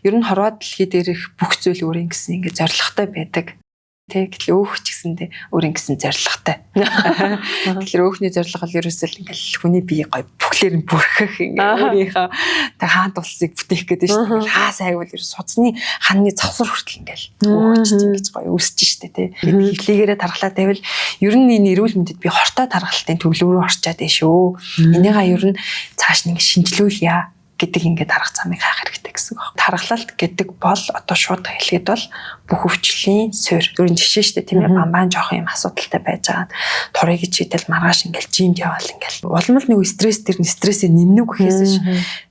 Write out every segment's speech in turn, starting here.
Ер нь хорвоо дэлхий дээрх бүх зүйл өөрийн гэсэн ингээд зорилготой байдаг. Гэтэл өөх ч гэсэндээ өөрийн гэсэн зорилготой. Тэгэхээр өөхний зорилго бол ерөөсөө ингээл хүний бие гоё бүхлээр нь бүрхэх ингээд өөрийнхөө хаант улсыг бүтээх гэдэг шүү дээ. Хаа сайгвал ерөөс судасны ханны завсар хүртэл ингээл өөхч ингэж гоё өсөж штэ тий. Тэгээд хөвлөгөөрөө тархлаа тавил ер нь энэ эрүүл мэндэд би хортой тархалтын төвлөрөөр орчаад байна шүү. Энийгээ ер нь цааш нэг шинжилүүлъя гэдэг ингээд арга замыг хаах хэрэгтэй гэсэн үг. Тархалт гэдэг бол одоо шууд хэлэхэд бол бүх өвчлөлийн суурь. Өөрийн жишээ шүү дээ тийм ээ, бамбаан жоох юм асуудалтай байж байгаа. Турыг чийдэл маргааш ингээд жимд яваал ингээд. Улам л нэг стресс дэр стрессээ нэмнэ гэхээс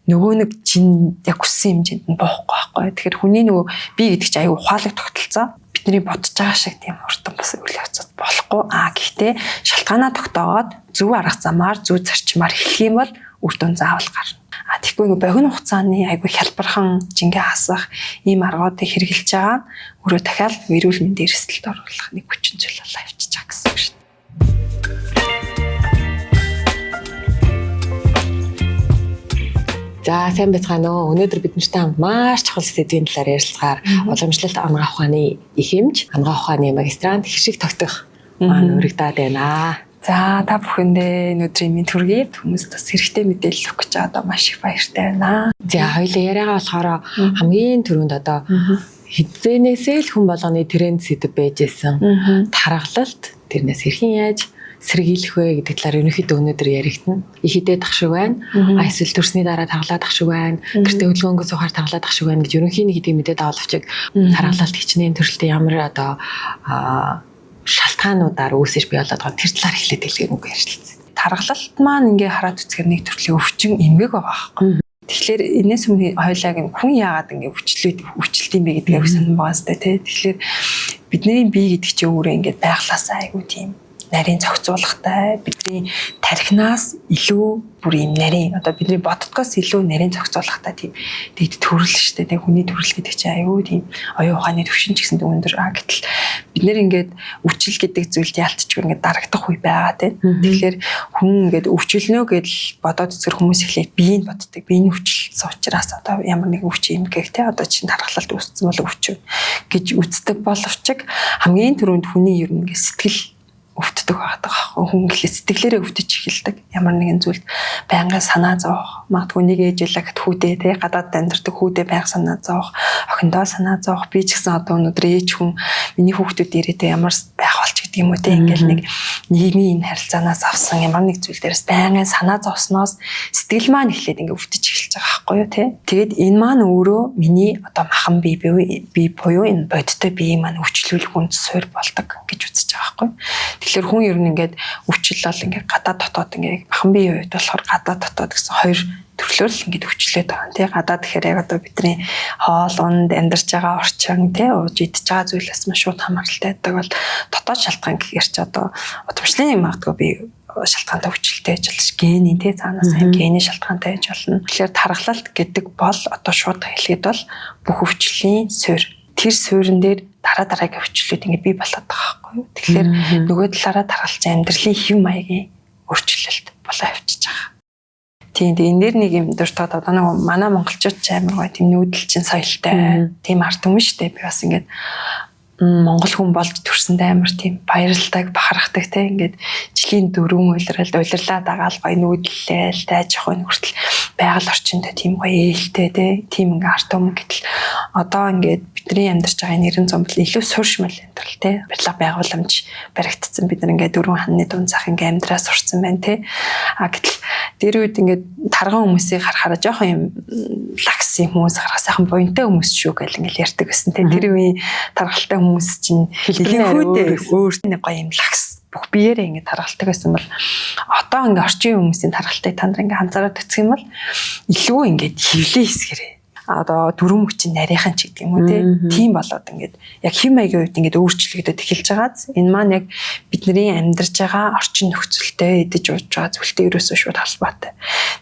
нөгөө нэг жин яг хүссэн хэмжээнд нь боохгүй байхгүй. Тэгэхээр хүний нөгөө бие гэдэг чинь аюу ухаалаг тогтолцоо. Бидний бодож байгаа шиг тийм хурдан бас үйл явцад болохгүй. Гэхдээ шалтгаанаа тогтоогоод зөв арга замаар зөв зарчмаар эхлэх юм бол үр дүн заавал гарна. Тэгэхгүй нэг богино хугацааны айгүй хялбархан жингээ хасах ийм аргуудыг хэрэгжилж байгаа нь өөрөө дахиад эрүүл мэндийн эрсдэлд оруулах нэг хүчин зүйл болоо явчихж байгаа гэсэн үг шүү дээ. За сайн байцгаана уу. Өнөөдөр бид нартай хамт маш чухал сэдвийн талаар ярилцахаар уламжлалт анагаах ухааны их хэмж, анагаах ухааны магистрант Хишиг Тогтох маань урагдаад байна. За та бүхэндээ өнөөдрийн минь төргийд хүмүүст бас хэрэгтэй мэдээлэл өгөх гэж одоо маш их баяртай байна. За хоёулаа яриагаа болохоор хамгийн түрүүнд одоо хэдвэнээсээ л хүн болгоны тренд сэдв байж исэн. Тархалт тэрнээс хэрхэн яаж сэргийлэх вэ гэдэг талаар ерөнхийдөө өнөөдөр яригдана. Их хідээд ах шиг байна. Эсвэл төрсний дараа таглаад ах шиг байна. Гэртээ хөдөлгөөнгөө сухаар таглаад ах шиг байна гэж ерөнхийн нэг хэдийн мэдээд авалвчиг тархалт хичнээн төрөлтөө ямар одоо шалтгаануудаар үүсэж бий болоод байгаа тэр талаар эхлээд хэлэх үг ярьчихсан. Тархалт маань ингээ хараад үзэхээр нэг төрлийн өвчин эмгэг байгаа байхгүй. Тэгэхээр энэс өмнө хоёлаа хүн яагаад ингээ өвчлөлт юм бэ гэдгийг сонирн байгаа сте тий. Тэгэхээр бидний бие гэдэг чинь өөрөө ингээ байглаасаа айгүй тийм нарийн зохицуулгатай, бидний тархинаас илүү бүр юм нарийн одоо бидний боддгоос илүү нарийн зохицуулгатай тийм дэд төрөл шүү дээ. Хүний төрөл гэдэг чинь аюу тийм оюун ухааны төвшин ч гэсэн өндөр. Гэтэл бид нэр ингээд өвчл гэдэг зүйлд ялцчихгүй ингээд дарагдах үе байгаа тийм. Тэгэхээр хүн ингээд өвчлөнө гэж бодоод үзэр хүмүүс эхлээд биеийг боддог. Биений өвчлөлтсөн учраас одоо ямар нэг өвчин юм гэх тийм одоо чинь тархалт үүссэн бол өвчин гэж үздэг боловч хамгийн түрүүнд хүний ер нь ингээд сэтгэл өвддөг байдаг аахгүй. Хүн гэхлээр сэтгэлээрээ өвдөж эхэлдэг. Ямар нэгэн зүйлд байнга санаа зовох. Магадгүй нэг ээжлэгт хүүдээ тий гадаад амьдардаг хүүдээ байнга санаа зовох, охиндоо санаа зовох. Би ч гэсэн одоо өнөөдөр ээж хүн миний хүүхдүүд ирээдээ ямар байх болч гэдэг юм уу тий ингээл нэг нийгмийн харилцаанаас авсан ямар нэг зүйл дээрээс байнга санаа зовсноос сэтгэл маань эхлээд ингээ өвдөж эхэлж байгаа аахгүй юу тий. Тэгээд энэ маань өөрөө миний одоо махан бие буюу энэ бодиттой бие маань өвчлүүлэх үнд суурь болдог гэж үзэж байгаа аахгүй. Тэгэхээр хүн ер нь ингээд өвчл бол ингээд гадаад дотоод ингээд махан биеийн хувьд болохоор гадаад дотоод гэсэн хоёр төрлөөр л ингээд өвчлээд байгаа. Тэ гадаад гэхээр яг одоо бидний хоолунд амьдарч байгаа орчин тэ ууж идж байгаа зүйлээс маш шууд хамааралтай байдаг бол дотоод шалтгаан гэхээр ч одоо удамшлын магадгүй би шалтгаантай өвчлөлтэй байж болж генийн тэ цаанаас энэ генийн шалтгаантай байж болно. Тэгэхээр тархалт гэдэг бол одоо шууд хэлэхэд бол бүх өвчлөлийн суурь. Тэр суурин дээр дараагийн өвчлөлүүд ингэ бий болоод байгаа байхгүй юу. Тэгэхээр нөгөө талаараа тархалж амьдралын хэв маягийн өөрчлөлт болоо явчихж байгаа. Тийм энэ нэр нэг юм дуртаад одоо нэг манай монголчууд ч амар гоё тийм нүүдэлчин соёлтой тийм ард түмэн штэ. Би бас ингээд монгол хүн болж төрсөндөө амар тийм баярлалтай бахархдаг те ингээд жилийн дөрвөн улирлаа дагаал гоё нүүдлээл тайж явах хүртэл байгаль орчиндөө тийм гоё ээлтэй те тийм ингээ арт түмэн гэтэл одоо ингээд бидний амьдарч байгаа нэрэн зам бол илүү сууршмал амьдрал те барилга байгууламж баригдсан бид нар ингээд дөрвөн ханны дунд зах ингээ амьдраа сурцсан байна те гэтэл дээр үед ингээд тарган хүмүүсийг харахаараа жоохон юм лакс юм хүмүүс харах сайхан буянтай хүмүүс шүү гэл ингээл ярьдаг байсан те тэр үеийн таргалтай хүмүүс чинь хэлбэрээ өөрт нэг гоё юм лакс бүх биеэрээ ингээд таргалдаг байсан бол одоо ингээд орчин хүмүүсийн таргалтыг та нар ингээд анзаараад үзэх юм бол илүү ингээд хөвлөө хэсгэрээ одоо дөрөв мөчийн нарийнхан ч гэдэг юм уу тийм болоод ингээд яг хэм маягийн үед ингээд өөрчлөгдөд эхэлж байгааз энэ маань яг бидний амьдарч байгаа орчин нөхцөлтэй эдэж ууж байгаа зүйлтэй ерөөсөө шууд холбоотой.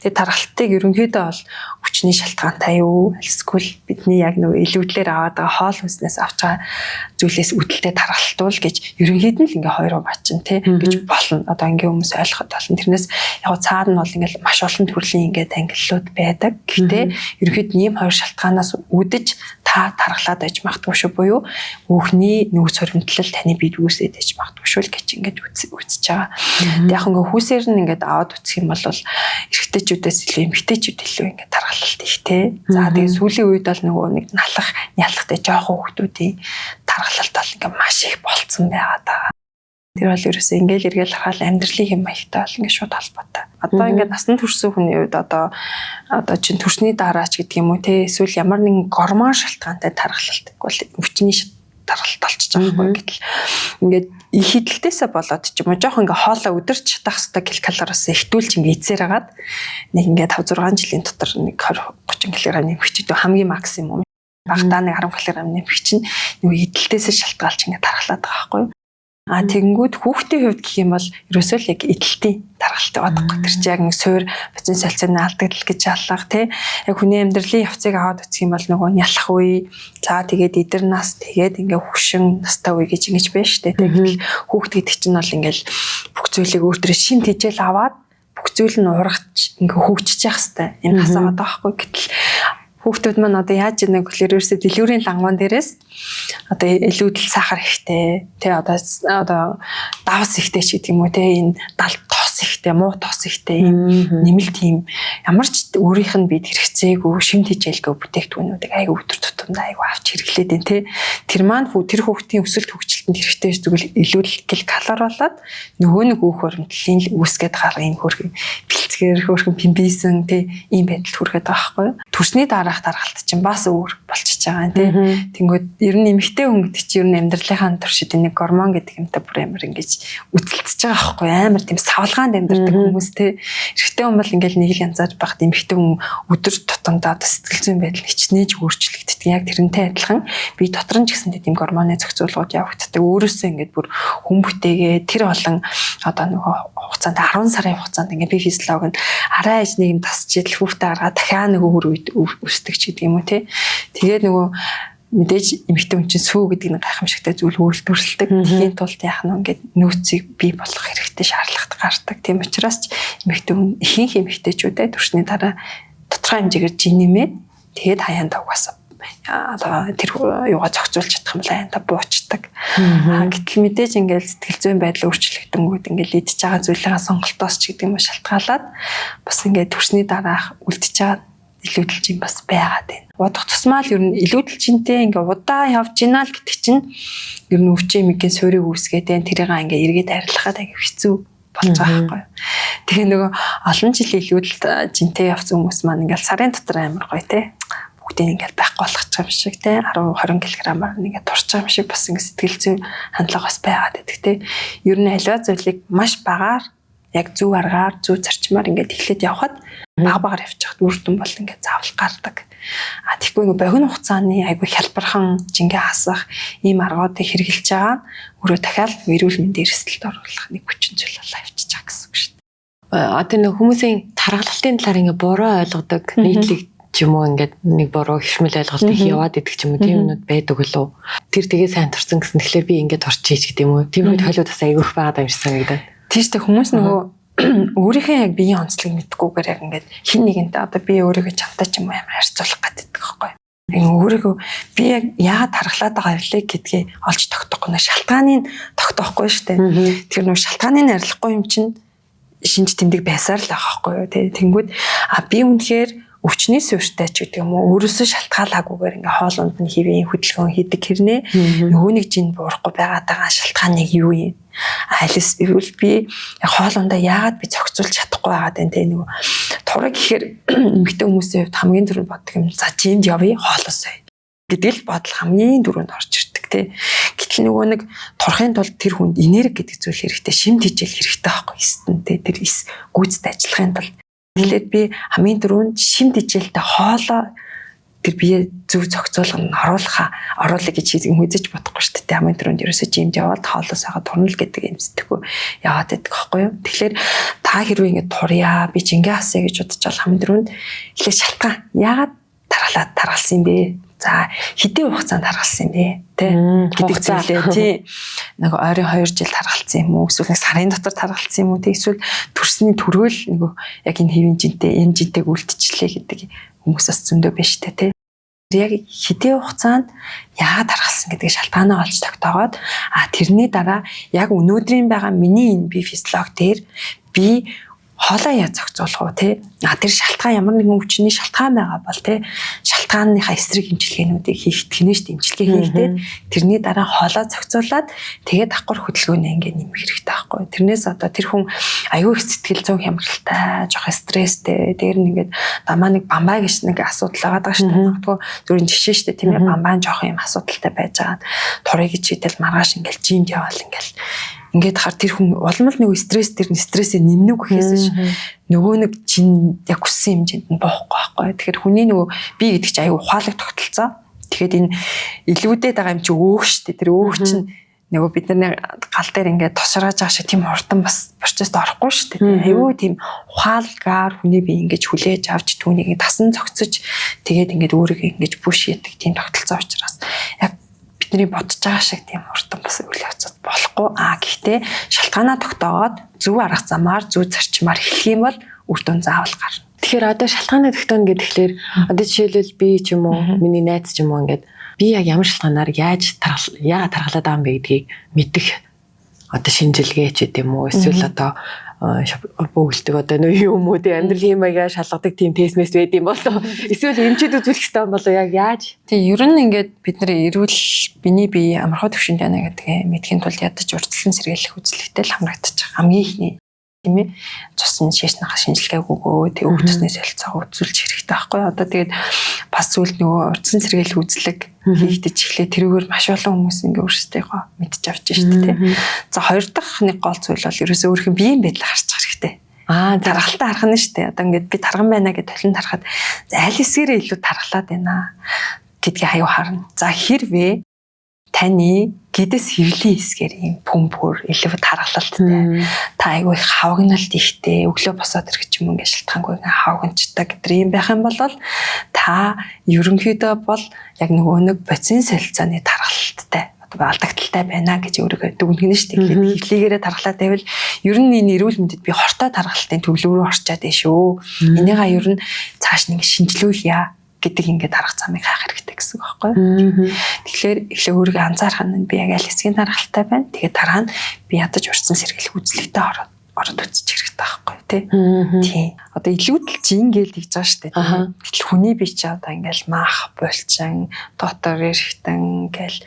Тэгээд тархалтыг ерөнхийдөө бол хүчний шалтгаантай юу эсвэл бидний яг нөгөө илүүдлээр аваад байгаа хоол хүнснээс авч байгаа зүйлээс үүдэлтэй тархалтуул гэж ерөнхийд нь л ингээ хоёр бачин гэж болно. Одоо ингээ хүмүүс ойлгоход болно. Тэрнээс яг цаад нь бол ингээл маш олон төрлийн ингээ ангиллууд байдаг. Гэхдээ ерөнхийд ийм хоёр шалтгаанаас үүдэж та тархлаад байж магадгүй шүү, буюу өөхний нөөц хоригдлол таны биед үүсээд байж магадгүй шүү л гэж ингээд үзэж байгаа. Тэгээд яг ингээ хүүсээр нь ингээд аваад үсэх юм бол эрэгтэйчүүдээс илүү эмэгтэйчүүд илүү ингээд тархалт ихтэй. За тэгээд сүүлийн үед бол нөгөө нэг налах, нялахтай жоохон хүмүүсийн тархалт бол ингээд маш их болцсон байгаа даа. Тэр бол ерөөсөө ингээл эргээл харахад амьдралын хэм маягтай бол ингээд шууд холбоотой. Одоо ингээд насанд хүрсэн хүний үед одоо чин төрсний дараач гэдэг юм уу те эсвэл ямар нэгэн гормон шалтгаантай тархалт бол өвчний тархалт болчихж байгаа байхгүй гэтэл ингээд их хідэлтээсээ болоод ч юм уу жоох ингээ хоолоо өдөрч чадах хэвээр калориос ихтүүлж ингээ эзээр агаад нэг ингээ 5 6 жилийн дотор нэг 20 30 кг нэмэх чинь хамгийн максимум. Багтаа нэг 10 кг нэмэх чинь нэг хідэлтээсээ шалтгаалж ингээ тархалаад байгаа байхгүй юу? Тэгэнгүүт хүүхдийн хувьд гэх юм бол ерөөсөө л яг эдэлтийн тархалтай бодохгүй. Тэр чинь яг нэг суур бацин солилцооны алдагдал гэж аллах тий. Яг хүний амьдралын явцыг аваад үзэх юм бол нөгөө нялах үе, за тэгээд эдэр нас, тэгээд ингээ хөвшин настай үе гэж ингэж байна шүү дээ. Тэгэл хүүхд гэдэг чинь бол ингээл бүх зүйлийг өөртөө шин тижэл аваад бүх зүйл нь урагч ингээ хөгжиж явах хэвээр энэ хасаад байгаа байхгүй. Гэтэл хүүхдүүд маань одоо яаж яанаг гэхээр ерөөсөө дэлгүүрийн лангуун дээрээс одоо илүүдэл сахар ихтэй тий одоо давс ихтэй ч гэдэг юм уу тий энэ далд тос ихтэй муу тос ихтэй нэмэлт тийм ямар ч өөрийнх нь бид хэрэгцээгүй шим тижээлгүй бүтээгдэхүүнүүдийг айгүй өдөр тутамдаа айгүй авч хэрэглээд байна тий тэр маань тэр хүүхдийн өсөлт хөгжилтөнд хэрэгтэй зүйл илүүдэл калори болоод нөгөө нэг өөх хөрөмтлийн үүсгээд гарах энэ хөрхөн бэлцгээр хөрхөн пимбисэн тий ийм байдалд хүрэхэд байгаа байхгүй юу төрсний дараах тархалт чинь бас өөр болчихж байгаа юм тий тэнгүүд ер нь эмэгтэй хүн гэдэг чинь ер нь амьдралынхаа туршид нэг гормон гэдэг юмтай бүр амар ингэж үзэлцэж байгаа байхгүй амар тийм савлгаанд амьдардаг хүмүүс тий эрэгтэй хүн бол ингээл нэг л янзаар багт эмэгтэй хүн өдөр тутамдаа сэтгэл зүйн байдал хичнээн өөрчлөгддөг яг тэрнтэй адилхан би дотор нь ч гэсэн тийм гормоны зохицуулгууд явагддаг өөрөөсөө ингээд бүр хүн бүтээгээ тэр олон одоо нөгөө хугацаанд 10 сарын хугацаанд ингээд би физиолог нь арай аж нэг юм тасч идэл хүүхдээ гаргаад дахиад нөгөө хөр үед өсдөг ч гэдэг юм уу тий тэгээд нөгөө мэдээж эмэгтэй хүн чинь сүү гэдэг нэг гайхамшигтай зүйл үйлдвэрлэдэг. Тэхийн тулд яах нь ингээд нөөцийг бий болгох хэрэгтэй шаардлагатай гардаг. Тийм учраас ч эмэгтэй хүн ихэнх эмэгтэйчүүдээ төрсний дараа тодорхой хэмжээгээр жин нэмээд тэгээд хаяандаа угаасаа одоо тэр юугаа зохицуулж чадах юм бол хаяандаа буучдаг. Гэтэл мэдээж ингээд сэтгэл зүйн байдал өөрчлөгдөнгүүд ингээд идж байгаа зүйлээ сонголтоос ч гэдэг юм шалтгаалаад бас ингээд төрсний дараах үлдчихэж байгаа илүүдэлж юм бас байгаад байна. Удах тусмаа л ер нь илүүдэлжинтэй ингээ удаа явж гинэ л гэдэг чинь ер нь өвчөө мэгэн суурийг үүсгээд тэрийг ингээ эргээд арилгахад аяг хэцүү болж байгаа байхгүй. Тэгээ нөгөө олон жил илүүдэлжинтэй явсан хүмүүс маань ингээл сарын дотор амар гоё те. Бүгдийг ингээл байхгүй болгочих юм шиг те 10 20 кг-аар ингээ турч байгаа юм шиг бас ингээ сэтгэл зүйн хандлага бас байгаад байдаг те. Ер нь аливаа зүйлийг маш багаар яг зөв аргаар зөв зарчмаар ингээд эхлээд явхад баг явчих үр дүн бол ингээд заавал гардаг. Тэгэхгүй ингээ богино хугацааны айгүй хялбархан жингээ хасах ийм аргуудыг хэрэгжилж байгаа өөрөө дахиад эрүүл мэндийн эрсдэлд оруулах нэг хүчин зүйл болоо явчихж байгаа гэсэн үг шүү дээ. Одоо нэг хүмүүсийн тархалтын талаар ингээ буруу ойлгодог нийтлэг ч юм уу ингээд нэг буруу хөвшмөл ойлголт их яваад идэх ч юм уу тийм юмуд байдаг болов. Тэр тэгээ сайн турсан гэсэн тэгэхээр би ингээд турч хийж гэдэг юм уу. Тийм үед хойлоо бас айгүйх байгаад амжсан гэдэг. Тийштэй хүмүүс нөгөө өөрийнхөө яг биеийн онцлог мэдгүйгээр яг ингээд хин нэгэнтэй одоо би өөрийгөө чамтай ч юм уу амар харьцуулах гэдэг байхгүй. Өөрийгөө би яг яагаад тархлаад байгаа вэ гэдгийг олж тогтоохгүй нэ шалтгааныг тогтоохгүй шүү дээ. Тэр нөгөө шалтгааныг арилгахгүй юм чинь шинж тэмдэг байсаар л байгаа байхгүй юу. Тэнгүүд би үнэхээр өвчний суурьтай ч гэдэг юм уу өөрөөсөө шалтгаалаагүйгээр ингээ хоолунд нь хэвийн хөдөлгөөн хийдэг хэрнээ нөгөө нэг жин буурахгүй байгаад байгаа шалтгааныг юу юм айлс эрүүл би хоолундаа яагаад би зохицуулж чадахгүй байгаад байна те нөгөө тураг гэхээр эмэгтэй хүмүүсийн хувьд хамгийн түрүүнд боддог юм за жинд явъя хоолоосоо гэдэг л бодол хамгийн түрүүнд орж ирдэг те гэтэл нөгөө нэг турахын тулд тэр хүнд энерги гэдэг зүйл хэрэгтэй шим тижэл хэрэгтэй байхгүй эстэн те тэр эс гүйцэд ажиллахын тулд тэгэхээр би хамгийн түрүүнд шим тижээлтэй хоолоо тэр бие зөв зохицуулганд оруулах гэж үзэж бодохгүй шүү дээ. Хамгийн түрүүнд ерөөсөө жимд яваад хоолоосоо турна л гэдэг юм сэтгэхгүй яваад байдаг байхгүй юу. Тэгэхээр та хэрвээ ингэ турья би жингээ хасъя гэж бодож бол хамгийн түрүүнд эхлээд шалтгаан яагаад таргалсан юм бэ? За хэдийн хугацаанд таргалсан юм бэ? Тэ гэдэг зүйлээ тий нэг ойрын 2 жил таргалсан юм уу? Эсвэл нэг сарын дотор таргалсан юм уу? Тэг эсвэл төрсний төрөөл нөгөө яг энэ хэвийн жинтэй энэ жинтэйг үлдчихлээ гэдэг хүмүүс бас зөндөө байна шүү дээ тий. Яг хэдийн хугацаанд яагаад тархалсан гэдэг шалтгаанаа олж тогтоогоод тэрний дараа яг өнөөдрийн байгаа миний энэ бие физиологи дээр би хоолоо яаж зохицуулах уу те тэр шалтгаан ямар нэгэн өвчний шалтгаан байгаа бол те шалтгааныхаа эсрэг эмчилгээнүүдийг хийх гинэж эмчилгээ хийхдээ тэрний дараа хоолоо зохицуулаад тэгээд давхар хөдөлгөөнөө ингээ нэмэх хэрэгтэй байхгүй. Тэрнээс одоо тэр хүн аюу их сэтгэл зүйн хямралтай, жоох стресстэй, дээр нь ингээд дамаа нэг бамбай гэж нэг асуудал байгаа шүү дээ. Магадгүй зөвхөн жишээ шүү дээ тийм ээ бамбай жоох юм асуудалтай байж байгаа. Турыг чийдэл маргааш ингээл жимд яваал ингээл ингээд хар тэр хүн улмал нэг стресс тэр нь стрессээ нэмнэг гэхээс нөгөө нэг жин яг хүссэн хэмжээнд нь боохгүй байхгүй. Тэгэхээр хүний нөгөө бие гэдэг чинь аюу ухаалаг тогтолцоо. Тэгэхээр энэ илүүдэд байгаа юм чи өөх штэ. Тэр өөх чинь нөгөө бидний гал дээр ингээд тосрааж байгаа шиг тийм хурдан бас процесст орохгүй штэ. Аюу тийм ухаалгаар хүний бие ингээд хүлээж авч түүнийг тасан зогцож тэгээд ингээд өөрийгөө ингээд бүш яадаг тийм тогтолцоо учраас яг бидний бодож байгаа шиг тийм хурдан бас үйл явцад болохгүй. Гэхдээ шалтгаанаа тогтоогоод зөв арга замаар зөв зарчмаар эхлэх юм бол үр дүн заавал гарна. Тэгэхээр одоо шалтгаанаа тогтооно гэхэлэр одоо жишээлбэл би ч юм уу миний найз ч юм уу ингээд би яг ямар шалтгаанаар яагаад тархалаад байгаа юм бэ гэдгийг мэдэх одоо шинжилгээ ч гэдэм үү эсвэл одоо бөглөдөг одоо нөө юм уу тийм амьдралын маягаар шалгадаг тийм тест мэс байд юм болоо эсвэл эмчид үзүүлэх хэрэгтэй болоо яг яаж тийм ер нь ингээд бид нэр эрүүл биний бие амархай төвшөнд байна гэдгээ мэдхийн тулд ядаж урьдчилан сэргийлэх үзлэгтэй л хамрагдчих хамгийн ихний тийм ээ цусны шишнахаа шинжилгээг өгөө тэг өг цусны солилцоог үзүүлж хэрэгтэй байхгүй одоо тэгээд бас зүйлд нөгөө урьдчилан сэргийлэх үзлэг хийгдэж эхлээ тэрүүгээр маш олон хүмүүс ингээ өөрсдийнхөө мэдж авч штэ тий. За хоёр дахь нэг гол зүйл бол ерөөсөө өөрийнх нь биеийн байдлыг харчих хэрэгтэй. Тархалтаа харах нь штэ. Одоо ингээд би тарган байна гэж толинд харахад аль хэсгээрээ илүү тархлаад байна гэдгийг аюу харна. За хэрвээ таны гэдэс хэвлийн хэсгээр юм пүмпөр илүү тархалттай та аюу их хавагналт ихтэй өглөө босоод ирэх юм ингээ шалтгаангүй ингээ хавагнчтай гэдэр юм байх юм бол та ерөнхийдөө бол яг нөгөө нэг боцин солилцооны тархалттай одоо алдагдaltaй байна гэж өөрөөгөө дүгнэх нь шүү дээ. Хөвлийгээрээ тархалаад байвал ер нь энэ эрүүл мэндэд би хортой тархалтын төвлөрөө орчаад байна шүү. Энийгээ ер нь цааш нэг шинжилүүлъя гэдэг ингээд арга замыг хаах хэрэгтэй гэсэн үг байхгүй юу. Тэгэхээр эхлээ өөрийгөө анзаарах нь би яг аль хэсгийн тархалтай байна. Тэгээд дараа нь би ядаж урьдчилан сэргийлэх үзлэгтэй ороод үзчих хэрэгтэй байхгүй юу тий. Одоо илүүдэл жин гээл гэж байгаа шүү дээ. Гэтэл хүний бие чи одоо ингээл мах, булчин, дотор эрэхтэн гээл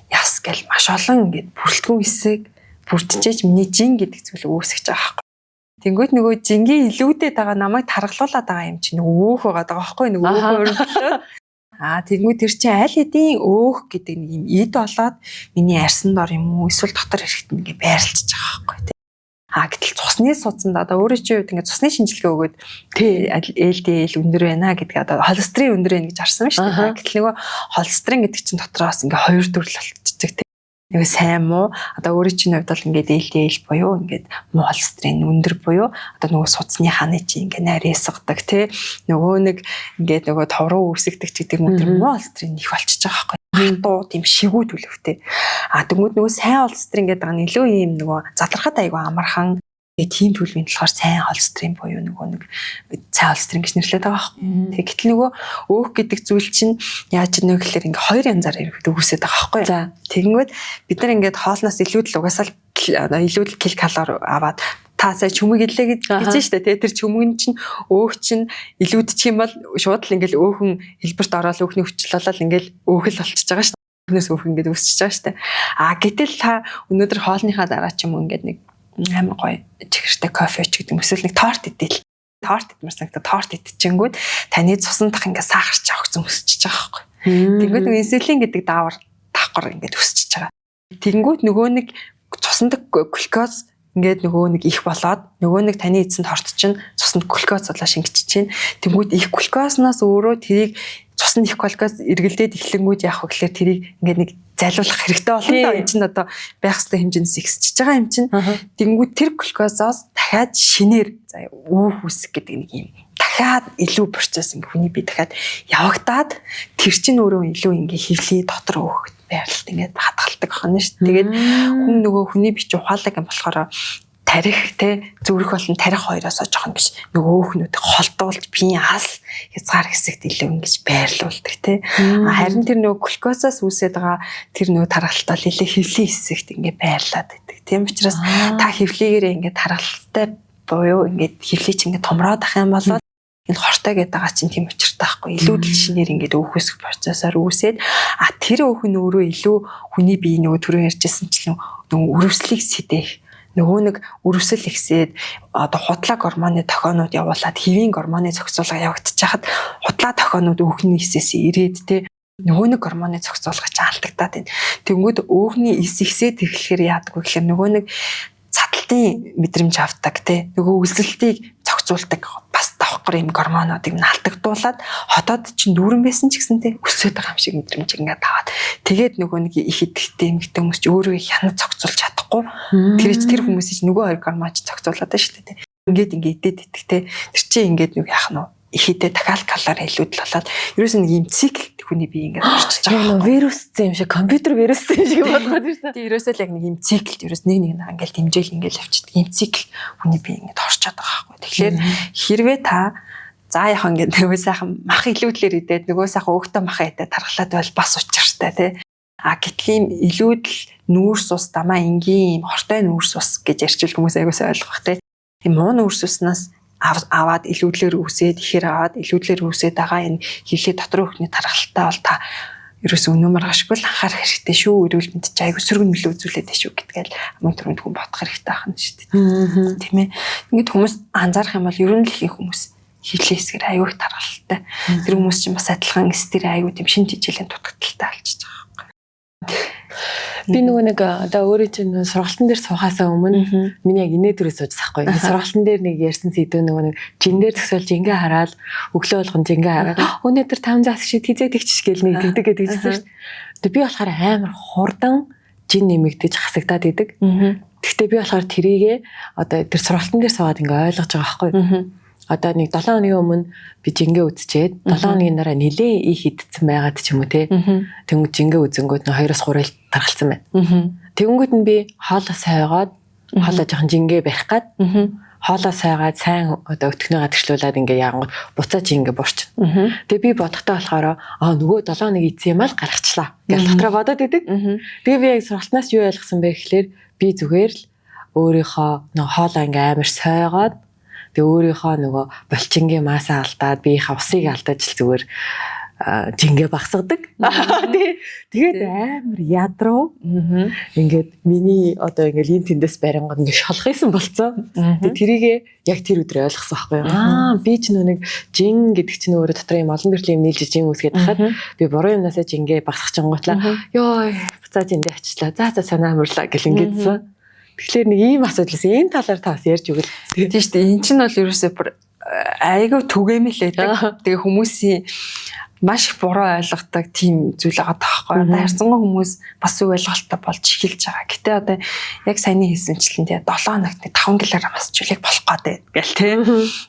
яс гээл маш олон ингээд бүрэлдэхүүн хэсэг бүрдчихэж миний жин гэдэг зүйл үүсгэж байгаа байхгүй. Тэнгүүт нөгөө жингийн илүүдэд байгаа намайг тархалуулаад байгаа юм чинь өөх байгаа байхгүй нөгөө өөх өрнөлтөө. Тэнгүүт тэр чинь аль хэдийн өөх гэдэг нэг юм эд болоод миний арьсан дор юм уу эсвэл дотор эрэхтэн ингээ байрлаж байгаа байхгүй. Гэтэл цусны судсанд одоо өөрөө чи үед ингээ цусны шинжилгээ өгөөд тий LDL өндөр байна гэдэг одоо холестерин өндөр байна гэж харсан шүү дээ. Гэтэл нөгөө холестерин гэдэг чинь дотроос ингээ хоёр төрөл болчихдаг. Нэг сайн муу одоо өөрийн чинь хувьд бол ингээд LDL буюу ингээд муу холестерин өндөр буюу одоо нөгөө судасны хааны чинь ингээд нарийсгадаг тий нөгөө нэг ингээд нөгөө тов руу үүсгдэг ч гэдэг мөдөр муу холестерин их болчихж байгаа байхгүй хатуу тийм шигүү төлөвтэй тэгмүүд нөгөө сайн холестерин гэдэг байгаа нь илүү юм нөгөө задрахад айгүй амархан тийм төлөвийн болохоор сайн холестерин буюу нөгөө нэг сайн холестерин гэж нэрлэдэг байгаа байхгүй. Тэгэхдээ нөгөө өөх гэдэг зүйл чинь яаж нэ гэхээр ингээ хоёр янзаар үүсэдэг байгаа байхгүй. За тэгэнгүүт бид нар ингээд хоолноос илүүдл угаасаа илүүдл килокалори аваад та сая чүмэг илээ гэж штэ тэр чүмэг чинь өөх чинь илүүдчих юм бол шууд л ингээл өөхөн хэлбэрт ороод өөхний хүчил болоод ингээл өөхөл болчихж байгаа штэ. Өөхнөөс өөх ингээд өсчихж байгаа штэ. Гэтэл та өнөөдөр хоолныхаа дараа ч юм уу ингээд нэг амар гоё чихэртэй кофе ч гэдэг юм эсвэл нэг торт идэл. Торт идмэрсэн гэдэг торт идчихэнгүүд таны цусан дах ингээ сахар ч авах өсчихөж байгаа байхгүй. Тэнгүүд нэг инсулин гэдэг давхар ингээд өсчихөж байгаа. Тэнгүүд нөгөө нэг цусан дах глюкоз ингээд нөгөө нэг их болоод нөгөө нэг таны эзэн торт чинь цусанд глюкоз болоо шингэж чинь. Тэнгүүд их глюкозноос өөрөө тэрийг цусны их глюкоз эргэлдээд эхлэнгүүд яах вэ гэхээр тэрийг ингээд нэг зайлуулах хэрэгтэй болно доо. Энд чинь одоо байх ёстой хэмжээс ихсэж байгаа юм чинь. Тэнгүүд тэр глюкозоос дахиад шинээр өөх үсэх гэдэг нэг юм дахиад илүү процесс ингээ хүний бие дахиад явагдаад тэр чинь өөрөө илүү ингээ хөвлийн дотор өөхөд байрлалт ингээ хадгалдаг байна шүү. Тэгээд хүн нөгөө хүний бие чинь ухаалаг юм болохоор тарих те зүрх болон тарих хоёроос жоохон гэж нөгөө өөхнүүд холдуулж биеийн алс хязгаар хэсэгт илүү ингэж байрлуулдаг те. Харин тэр нөгөө глюкозоос үүсээд байгаа тэр нөгөө тархалтаа нэлээ хэвлийн хэсэгт ингэ байрлаад байдаг. Тийм учраас та хэвлийгээрээ ингэ тархалтай буюу ингэ хэвлий чинь ингэ томроод ах юм бол энэ хортой гэдэг байгаа чинь тийм учиртай байхгүй. Илүүдэл шинээр ингээд өөхөсөх процессор үүсээд тэр өөхөн өөрөө илүү хүний бие нөгөө түрүү ярьжсэн чинь нөгөө өрөвслийг сэтэх нөгөө нэг өрөвсөл ихсээд одоо худлаа гормоны тохионууд явуулаад хэвийн гормоны зохицуулга явагдаж хахад худлаа тохионууд өөхний эсээс ирээд те нөгөө нэг гормоны зохицуулгач алдагдаад байна. Тэнгүүд өөхний эс ихсээд ирэхлээр яадаггүй гэхээр нөгөө нэг цадалтын мэдрэмж авдаг те нөгөө үлсэлтийг зохицуулдаг бас давхар юм гормонуудыг алдагдуулаад хотод чинь дүүрэн байсан ч гэсэнтэй өсөд байгаа юм шиг мэдрэмж ингээд аваад тэгээд нөгөө нэг их идэхтэй эмэгтэй хүмүүс ч өөрөө хянаж зохицуулж чадахгүй тэр хүмүүсийг чинь нөгөө хоёр гормон ч зохицуулаад байна шүү дээ. Ингээд идээд идэхтэй тэр чинь ингээд нэг яах нь их идэ дахиад калори илүүдэл болоод ерөөс нэг юм цикл хүний бие ингээд орчиж байгаа. Яг вирус юм шиг компьютер вирус юм шиг болгоод байна шүү дээ. Тэгээ ерөөсөө л яг нэг юм цикл ерөөс нэг ингээд дэмжээл ингээд авчихдээ юм цикл хүний бие ингээд орчоод байгаа байхгүй. Тэгэхээр хэрвээ та за яхан ингээд нөгөө сайхан мах илүүдлэр идээд нөгөө сайхан өөхтөө мах идээд тархлаад бол бас учиртай тий. Гэтэл илүүдэл нүүрс ус дамаа энгийн хортой нүүрс ус гэж ярьчвал хүмүүс аягуулсаа ойлгох тий. Тийм муу нүүрс уснаас аваад илүүдлэр үсээд ихээр аваад илүүдлэр үсээд байгаа энэ хилээ дотор өөхний тархалтай бол та ерөөс өнөө маргашгүй л анхаарах хэрэгтэй шүү. Эрүүл мэнд чи аягүй сөргөн нөлөө үзүүлээд шүү гэдгээл хамгийн түрүүнд хүн бодох хэрэгтэй ахна шүү дээ. Тийм ээ. Ингээд хүмүүс анзаарах юм бол ер нь л их хүмүүс хилээ хэсгэр аягүй их тархалтай. Тэр хүмүүс чинь бас адилхан эс дээр аягүй тийм шин жижиглийн дутагдaltaй болчихж байгаа байхгүй. Би нөгөө нэг одоо өөрөө чинь сургалтын дээр суухаасаа өмнө миний яг инээ төрөөс сууж байхгүй. Энэ сургалтын дээр нэг ярьсан сэдв нөгөө нэг жин дээр төсөөл жингээ хараад өглөө болгон жингээ хараад өнөөдөр 5 зас шиг хизээ тэгчих гэл нэг тэгдэг гэдэг гэсэн шүү дээ. Би болохоор амар хурдан жин нэмэгдэж хасагдаад идэг. Гэхдээ би болохоор тэрийгээ одоо тэр сургалтын дээр суугаад ингээ ойлгож байгаа байхгүй. Одоо нэг 7 хоногийн өмнө би жингээ үзчихэд 7 хоногийн дараа нилээ их идсэн байгаад ч юм уу те. Тэнгүүд жингээ үзэнгүүд 2-3 ил тархалсан байна. Тэнгүүд нь би хоолоо сайгаад хоолоо жоохон жингээ барих гад хоолоо сайгаад сайн одоо өтгнөө гадагшлуулаад ингээ яангууд буцаа жингээ борч. Тэгээ би бодохтой болохоор нөгөө 7 хоног идсэн юм аа гаргачлаа гэж дотроо бодоод идэг. Тэгээ би яг сургалтнаас юу ойлгосон бэ гэхлээр би зүгээр л өөрийнхөө нөгөө хоолоо ингээ амар сайгаад тэгээ өөрийнхөө нөгөө булчингийн масаа алдаад биеийнхээ усыг алдаж л зүгээр жингээ багсгадаг. Тэгээд амар ядруу. Ингээд миний одоо ингээд ин тэндээс барингод ингээд шолхойсон болцсон. Тэгээд тэрийгээ яг тэр өдөр ойлгосон байхгүй юу. Би ч нэг жин гэдэг чинь өөрөө дотор юм олон төрлийн юм нийлж жин үсгээд хахад би буруу юмнасаа жингээ багсгачингуутлаа. Йоо буцаа жиндээ ачлаа. За санаа амарлаа гэл ингэдсэн. Тэгэхээр нэг ийм асуудал байсан. Энэ талаар та бас ярьж өгөл. Тийм шүү дээ. Энд чинь бол ерөөсөө айгүй түгээмэл байдаг. Тэгээ хүмүүсийн маш их буруу ойлгодог тийм зүйл байгаа таахгүй. Одоо харцангуй хүмүүс бас үг ойлголттой болж эхэлж байгаа. Гэтэ одоо яг саяны хэлсэнчлэн тэгээ 7 хоногт 5 кг-аас чөлөөг болох гэдэг гэл тийм.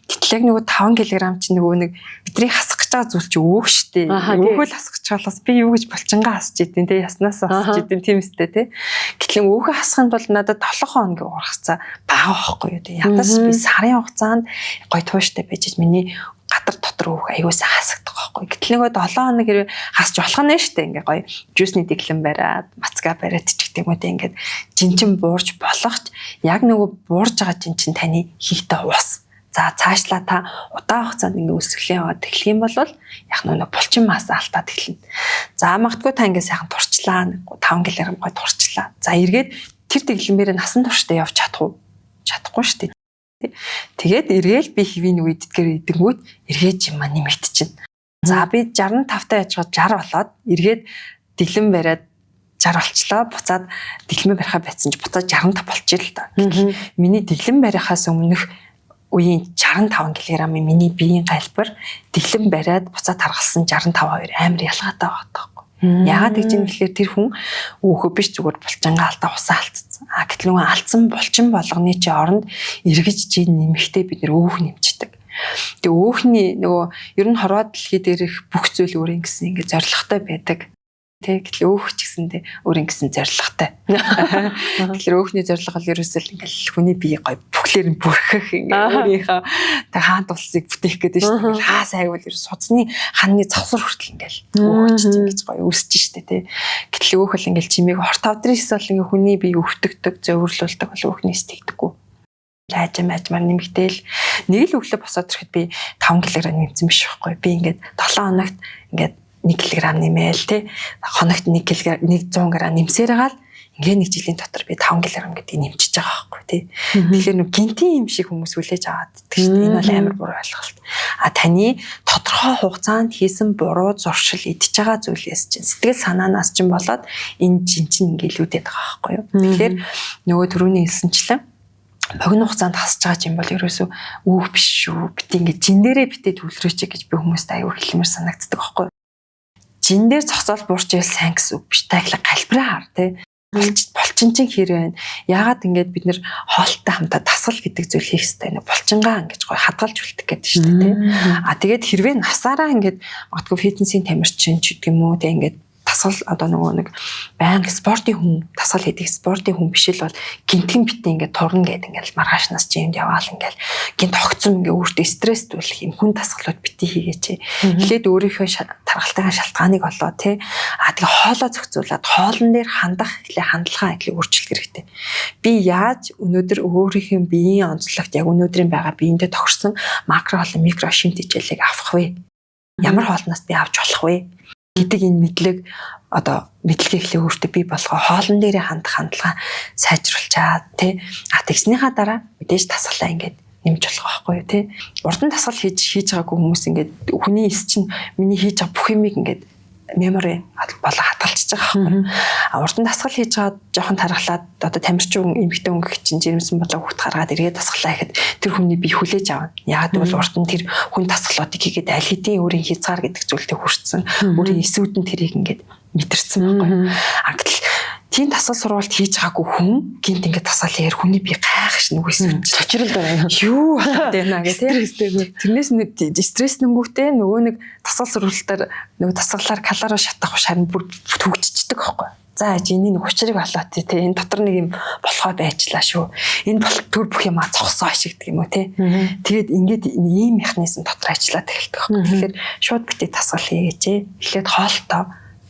Гэтэл яг нөгөө 5 кг чинь нөгөө нэг бидний хасах гэж байгаа зүйл чи өөх штэ. Өөхөл хасах гэж болохоос би юу гэж булчингаа хасч идэв тийм яснаас хасч идэв тийм үстэй тийм. Гэтэл өөхөө хасахын тулд надад 7 хоногийн ургацаа бага байхгүй юу тийм. Ядаж би сарын хугацаанд гой тууштай байж миний гадар дотор өөх аюусаа хасагдах байхгүй. Гэтэл нөгөө 7 хоног хэрэг хасч болох нь штэ ингээ гоё жуусны дэглэн бариад мацгаа бариад ч гэдэг юм уу ингээд жинчин буурж болохч яг нөгөө буурж байгаа жинчин таны хийхтэй ус. За цаашлаа та удаан хугацаанд ингээ өсгөлээ яваад тэглэх юм бол яг нөгөө булчин мас алдаад эхэлнэ. За магадгүй та ингээ сайхан турчлаа 5 кг гоё турчлаа. За эргээд тэр дэглэмээр насан туршдаа явж чадах уу? Чадахгүй штэ. Тэгээд эргээл би хэвийн үг иддгээр идэнгүүт эргээж юм нэмэгдчихэв. За би 65 таа яжгаад 60 болоод эргээд дэглэм бариад 60 болчлоо. Буцаад дэглэмээ барихаа байцсан ч буцаад 65 болчихё л та. Миний дэглэм барихаас өмнөх үеийн 65 кг-ийн миний биеийн галбар дэглэм бариад буцаад таргалсан 65 амар ялгаатай байгаа тоххой. Яагаад гэж юм гэхээр тэр хүн өөхөө биш зүгээр булчингаа алдаа усаа алдсан. Гэтэл нөгөө алдсан булчин болгоны чи оронд эргэж жин нэмэхдээ бид нэр өөх нэмчихдэг. Тэгээ өөхний нөгөө ер нь хорвоо дэлхий дээрх бүх зүйл өөрийн гэсэн ингэ зоригтой байдаг. Гэтэл өөх ч гэсэндээ өөр ингэсэн зоригтой. Тэгэхээр өөхний зорилго бол ерөөсөө л ингээл хүний бие гоё бүхлээр нь бүрхэх ингээ өөрийнхөө тэг хаант улсыг бүтээх гэдэг шүү дээ. Хаа сайгвал ерөөс судасны ханны завсар хүртэл ингээл өөхч ингэж гоё өсөж штэ тий. Гэтэл өөх бол ингээл чимээг хорт авдрис бол ингээ хүний бие өвтөгдөг, зөөврлүүлдэг бол өөхнийс тэгдэггүй. Лайжмаар нэмэгдээл нэг л өглөө босоод ирэхэд би 5 кг нэмсэн биш байхгүй. Би ингээд 7 хоногт ингээд 1 кг нэмээл тий. Хоногт 1 кг 100 г нэмсээр байгаа л ингээ нэг жилийн дотор би 5 кг гэдэг нэмчихэж байгаа байхгүй тий. Тэгэхээр нэг гинтийн юм шиг хүмүүс хүлээж аваад тийм шүү дээ. Энэ бол амар буруу ойлголт. Таны тодорхой хугацаанд хийсэн буруу зуршил идчихэж байгаа зүйлээс чинь сэтгэл санаанаас чинь болоод энэ чинь ингээ илүүдэт байгаа байхгүй юу. Тэгэхээр нөгөө түрүүний хэлсэнчлэн богино хугацаанд хасж байгаа юм бол ерөөсөө үүх биш шүү. Бит ингээд жин дээрээ битээ төвлөрөөч гэж би хүмүүст аюу хэлмээр санагддаг байхгүй. Жин дээр цогцол буурч ийл сайн гэсэн үг биш. Таглаг галбираа хар тий. Булчин чинь хэр байна. Яагаад ингээд бид нэр хоолтой хамтаа дасгал гэдэг зүйл хийх хэрэгтэй нэ булчингаа ингэж гой хадгалж үлдэх гэдэг шүү дээ тий. Тэгээд хэрвээ насаараа ингээд магадгүй фитнесийн тамирчин ч гэдэг юм уу тий ингээд дасгал одоо нөгөө нэг байнга спортын хүн дасгал хийдэг спортын хүн биш л бол гинтгэн битээ ингээд турна гэдэг ингээд маргаашнаас жимд яваал ингээд гинт огцсон ингээд өөртөө стресст болох юм хүн дасгалууд битээ хийгээч. Эхлээд өөрийнхөө таргалтын шалтгааныг олоо тий. Тэгээ хоолоо зохицуулаад хоолн дээр хандах хандлага өөрчлөх хэрэгтэй. Би яаж өнөөдөр өөрийнхөө биеийн онцлогт яг өнөөдрийн байгаа биендээ тохирсон макро болон микро шимт хичээлийг авах вэ? Ямар хоолноос би авч болох вэ? Гэдэг энэ мэдлэг одоо мэдлэгээ ихлэ өөртөө бий болгоо хоолн дээрээ хандах хандлага сайжруулчаад тий. Тэгснийхаа дараа мэдээж тасгалаа ингээд нэмж болох байхгүй юу тий. Урдан тасгал хийж байгаагүй хүмүүс ингээд хүний эс чинь миний хийж байгаа бүх юмыг ингээд мемори болоо хадгалчихж байгаа байхгүй. Урдан тасгал хийж байгаа жоохон тархлаад одоо тамирчин эмэгтэй өнгө чинь жирэмсэн болоо хөвгт гаргаад эргээд тасгалаа гэхэд тэр хүний бие хүлээж авна. Яагаад гэвэл урдан тэр хүн тасгалуудыг хийгээд аль хэдийн өөрийн хязгаар гэдэг зүйлтэй хүрсэн. Өөрийн эсүүд нь тэрийг ингээд мэдэрсэн байхгүй. Гэтэл тийм тасгал сургалт хийж байгаагүй хүн гинт ингээд тасгал хийхээр хүний бие гайхаш нөгөө эсүүд чочрол байгаа. Юу болоод байна гэх тэрнээс стресс нүнгүүтэй нөгөө нэг тасгал сургалтаар нөгөө тасгалаар калорий шатах шарн бүр төгжчихдэг байхгүй. За энийг нэг учрыг олоо тий энэ дотор нэг юм болохоо байжлаа шүү. Энэ төр бүх юм цогсоо ашигдаг юм уу тий. Тэгээд ингээд ийм механизм дотор ажиллаад эхэлдэг байхгүй. Тэгэхээр шууд битээ тасгал хийгээч. Эхлээд хоолтой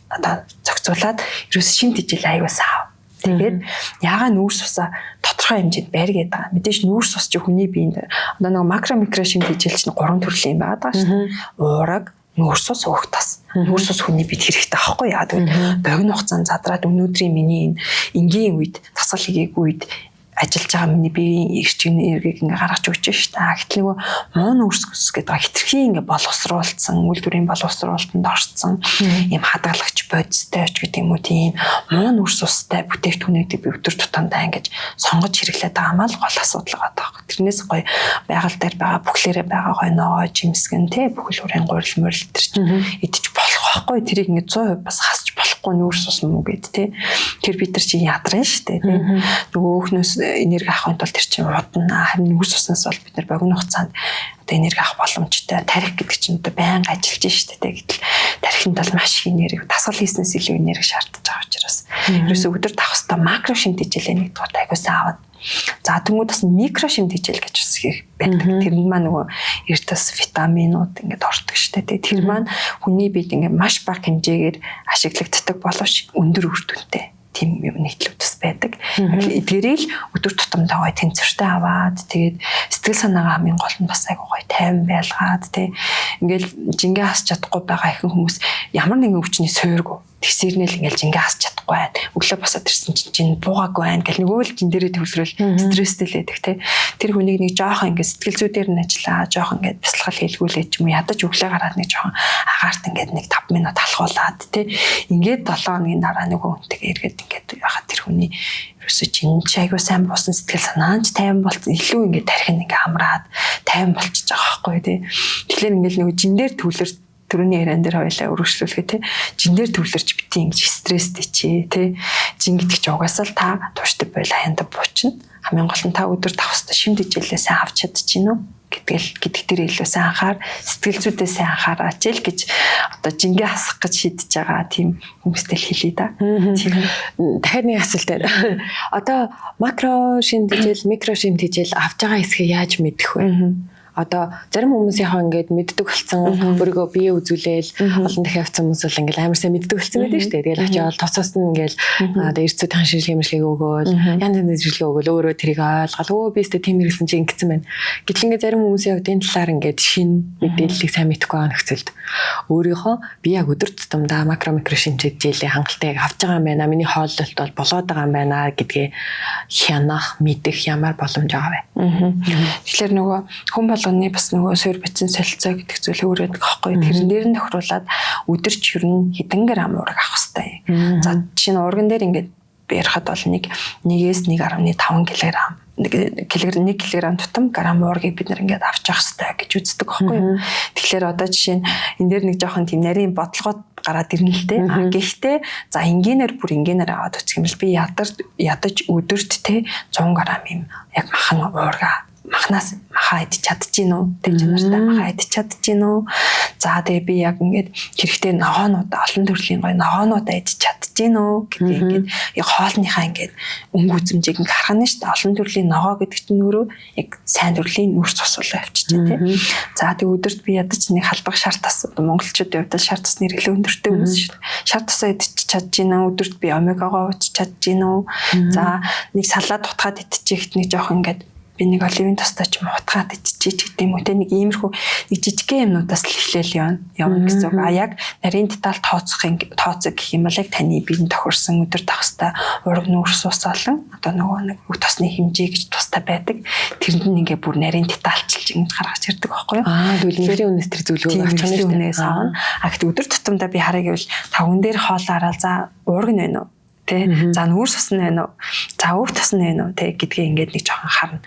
одоо зохицуулаад ерөөс шимт хичээл аюусаа. Тэгээд яагаад нүүрс усаа тодорхой хэмжээнд байргээд байгаа. Мэдээж нүүрс ус чи хүний биед одоо нэг макро микро шимт хичээл чинь 3 төрлийн юм байгаа шүү дээ. Уураг, нүүрс ус, өөх тас. Нүүрс ус хүний биед хэрэгтэй аахгүй яа. Тэгээд богино хугацаанд задраад өнөөдрийн миний энгийн үед тасгал хийгээгүй үед ажиллаж байгаа миний биеийн эрчим энергийг ингээ гаргаж өгч шээ. Гэтэл нөгөө муу нүүрс гэдэг хитрхи ингээ боловсруулсан, үйлдвэрийн боловсруулалтанд орцсон юм хадгалагч бодистой ч гэдэг юм уу тийм муу нүүрс устай бүтээгдэхүүнүүдийг би өдөр тутамдаа ингээ сонгож хэрэглээд байгаа мал гол асуудал байгаа. Тэрнээс гоё байгаль дээр байгаа бүхлээрээ байгаа гоё ногоо, жимсгэн тий бүхэл хүрийн гурил мөрөл төр чинь идэж болох байхгүй. Тэрийг ингээ 100% бас хасч болохгүй нүүрс ус мүү гэд тий. Тэр бид нар чинь ядарна штэ тий. Нөгөө өөхнөөс энерги авахын тулд тэр чинь удна харин нүүрс уснаас бол бид нар богино хугацаанд одоо энерги авах боломжтой. Тарих гэдэг чинь одоо байнга ажиллаж штэ тий. Гэтэл тарихынд бол маш их энерги тасгал хийснээс илүү энерги шаардаж байгаа учраас ерөөсөө өдөр тавх хэвээр макро шимт хичээлээ нэгдүгээр айгуусаа аваад за тэнгууд бас микро шимт хичээл гэж бас их байдаг. Тэр нь маань нөгөө эрдэс витаминууд ингээд ордог штэ тий. Тэр маань хүний биед ингээд маш бага хэмжээгээр ашиглагддаг боловч өндөр үр дүнтэй тийм юм нийтлүүдс байдаг. Тэрийг өдөр тутамдаа гоё тэнцвэртэй аваад тэгээд сэтгэл санаагаа хамгийн гол нь бас айгуу гоё тайван байлгаад тий. Ингээл жингээ хасч чадахгүй байгаа ихэнх хүмүүс ямар нэгэн өвчний суурьгүй тэгсэрнэл ингээл жингээ хасч чадахгүй байна. Өглөө босоод ирсэн чинь буугаагүй байна гэл нөгөө л жин дээрээ төвлөрөл стресстэй л байдаг тий. Тэр хүнийг нэг жоохон ингээд сэтгэл зүйдээр нь ажиллаа, жоохон ингээд бясалгал хийлгүүлээд ч юм ядаж өглөө гараад нэг жоохон агаарт ингээд нэг 5 минут алхуулаад тий. Ингээд 7 хоногийн дараа нөгөө хүнтэйгээ эргээд ингээд яхаа тэр хүний ерөөсөө жин чайгуу сайн буусан сэтгэл санаанч тайван болсон илүү ингээд тарих нь ингээд амраад тайван болчихж байгаа байхгүй тий. Тэгэхээр ингээд нөгөө жин дээр төвлөр түрүүний яриан дээр хоёлаа өргөжлүүлгээ тий. Жин дээр төвлөрч битээ ингэж стресстэй чи тий. Жин гэдэг чи угаасаа л та тууштай байл хаяанда буучна. Хамгийн гол нь та өдөр давхстай шимт хичээлээ сайн авч чадчихэв үү? гэдэг дээр илүү сайн анхаар, сэтгэл зүйдээ сайн анхаараач л гэж одоо жингээ хасах гэж шийдэж байгаа тийм хүмүүстэй л хэлье да. Дахиад нэг асуулт байна. Одоо макро шимтгийл, микро шимтгийл авч байгаа хэсгээ яаж мэдэх вэ? Одоо зарим хүмүүс яхаа ингээд мэддэг болсон өөрийгөө бие үзүүлээл олон дахин авсан хүмүүс бол ингээд амар сайн мэддэг болсон байдаг шүү дээ. Тэгэл очиод тоцоос нь ингээд одоо эрцүүдийн шилжих юмшиг өгөөл янз янзын шилжих өгөөл өөрөө тэрийг ойлгоод өө би өстө тийм хэрэгсэн чи ингэсэн байна. Гэтэл ингээд зарим хүмүүсийн хувьд энэ талаар ингээд шин мэдээллийг сайн мэдэхгүй байгаа нөхцөлд өөрийнхөө би яг өдөр тутамдаа макро микро шимтгийлээ хангалттай авч байгаа юм байна. Миний хооллолт бол болоод байгаа юм байна гэдгээ хянах, мэдэх ямар боломж байгаа вэ? Тэгэхээр нөгөө хүн болгоны бас нөгөө суур бицэн солилцоо гэдэг зүйл өөрөө байхгүй. Тэрнээр нь тохируулаад өдөрч ер нь хэдэн грамм уураг авах хэрэгтэй. За жишээ нь уурган дээр ингээд ярихад бол 1-1.5 кг 1 кг тутам грамм уургийг бид нар ингээд авч явах хэрэгтэй гэж үздэг байхгүй. Тэгэхээр одоо жишээ нь энэ дээр нэг жоохон тийм нарийн бодлогод гараад ирнэ л дээ. Гэхдээ за энгийнээр аваад үзэх юм бол би ядаж өдөрт те 100 г юм яг махан уурга махнаас махаа идэж чадчихэв үү? Тэг чанартай махаа идэж чадчихэв үү? За тэгээ би яг ингээд хэрэгтэй ногоонууд олон төрлийн гоё ногоонуудаа идэж чадчихэв үү гэдэг ингээд яг хоолныхаа ингээд өнгө үзмжийг ингээд харгана шүү дээ. Олон төрлийн ногоо гэдэг чинь өөрөө яг сайн төрлийн нүрс цусуулаа авчижээ тий. За тэгээ өдөрт би ядаж нэг халбах шар тас монголчуудын хувьд шар тасны хэрэглээ өндөртэй хүмүүс шүү дээ. Шар тасаа идэж чадчихэв үү? Өдөрт би омегагоо ууж чадчихэв үү? За нэг салаад утгаад идчихэхэд нэг жоох ингээд би нэг оливын тостой ч юм утгаад идчихэж гэдэг юм уу те нэг иймэрхүү нэг жижигхэн юмнуудаас л эхлээл явна гэсэн үг. А яг нарийн деталь тооцох гэх юм бол яг таны биеийн тохирсон өдөр тахстай ураг нүүрс ус олон одоо нөгөө нэг үг тосны хэмжээ гэж тустай байдаг. Тэрэнд нь ингээ бүр нарийн детальчилж ингэж гаргаж ирдэг байхгүй юу? Тэгвэл нэрийн үнэс төр зөвлөгөө авч байгаа үнээс аавна. Гэхдээ өдөр тутамдаа би хараа гэвэл тавган дээр хоолоороо за уураг нь байна уу? За нүүрс ус нь байна уу? За өв тос нь байна уу? Гэдгээ ингээд нэг жоохон харна.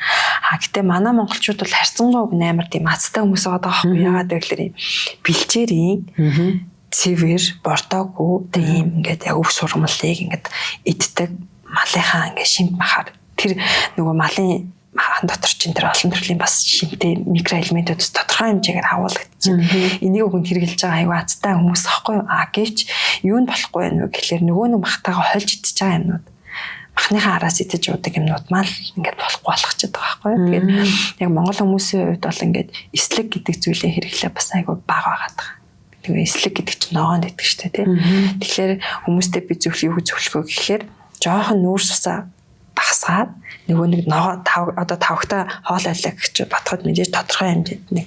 Гэтэ манай монголчууд бол харьцангуй амар тийм азтай хүмүүс байгаа байхгүй яагаад гэвэл бэлчээрийн цэвэр бордоогүй тийм ингээд яг өв сурмалыг ингээд иддэг малынхаа ингээд шимт махаар тэр нөгөө малын махан дотор чинь тэр олон төрлийн бас шинтэй микроэлементүүд тодорхой хэмжээгээр агуулгдчихэв. Энийг өгөн хэрэгжилж байгаа аюу азтай хүмүүс аахгүй юу? Гэвч юу нь болохгүй байна вэ гэхэлэр нөгөө нэг махтайгаа хольж идчихэж байгаа юмнууд махныхаа араас идэж уудаг юмнууд мал ингээд болохгүй болгочиход байгаа байхгүй юу? Тэгээд яг монгол хүмүүсийн хувьд бол ингээд эслэг гэдэг зүйлээ хэрэглээ бас аюу бага байгаа. Тэгээ эслэг гэдэг чинь ногоон гэдэг шүү дээ тий. Тэгэхээр хүмүүстэй би зөвлөх юу зөвлөхөө гэхэлэр жоохон нүүрс усаа багсгаад нөгөө нэг ногоо одоо тавхта хоол айлаа гэж батхад мэдээж тодорхой хэмжээнд нэг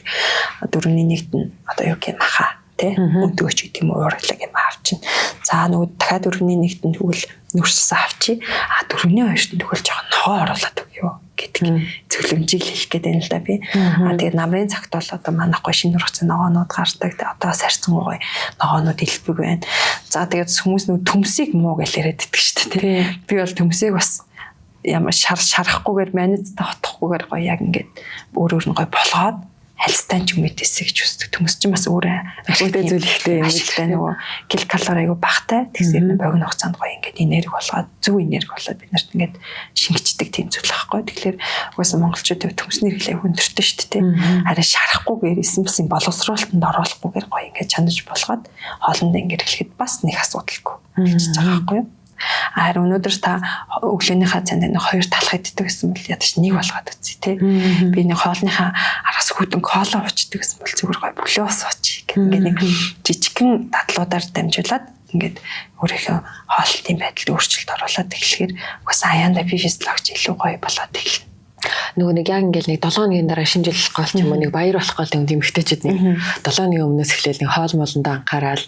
4-1-т нь одоо юу гэх юм маха тий өдөөч гэдэг юм уургалаг юм авчин. За нөгөө дахиад 4-1-т нь тэгвэл нүрсээ авчи. 4-2-т нь тэгвэл жоохон ногоо оруулаад өгөө гэдэг зөвлөмжийг хэлэх гээд байна л да би. Тэгээд намрын цагт бол одоо манайхгүй шинэ нургацсан ногоонууд гардаг. Одоо сарцсан гоё ногоонууд илбэг байна. За тэгээд хүмүүс нөгөө төмсийг муу гэж яриад иддэг шүү дээ тий. Би бол төмсийг бас ямар шарахгүйгээр манайцтай хотохгүйгээр гоё яг ингээд өөр нь гоё болгоод хальстай ч юм мэдээсэ гэж үздэг. Төмс чинь бас өөрөө ашигтай зүйл ихтэй юм ихтэй нөгөө килокалори айгу багтай. Тэгсээр богино хугацаанд гоё ингээд энерги болгоод зөв энерги болоод бид нарт ингээд шингэждэг тийм зүйл байхгүй. Тэгэхээр угаасаа монголчуудын төмсний хэрэглээ өндөртэй шүү дээ. Арай шарахгүйгээр эсэн бас юм боловсруулалтанд оруулахгүйгээр гоё ингээд чанаж болгоод хоолндоо ингээд хэлэхэд бас нэг асуудалгүй болчихж байгаа байхгүй юу? Харин өнөөдөр та өглөөнийхөө цанд нэг хоёр талах иддэг гэсэн бол ядаж нэг болгоод үзье тий. Би нэг хоолныхаа араас хүтэн кола уучдаг гэсэн бол зүгээр гоё бүлээ ус ууч гэх ингээд нэг жижигхэн татлуудаар дамжуулаад ингээд өөрийнхөө хоолтын байдалд өөрчлөлт оруулаад эхлэхээр угаасаа аяанда би физиологч илүү гоё болоод эхэлнэ. Нөгөө нэг яг ингээл нэг 7 хоногийн дараа шинжлэх гол ч юм уу нэг баяр болох гол юм эмэгтэйчүүд нэг 7 хоногийн өмнөөс эхлээл нэг хоол молондоо анхаарал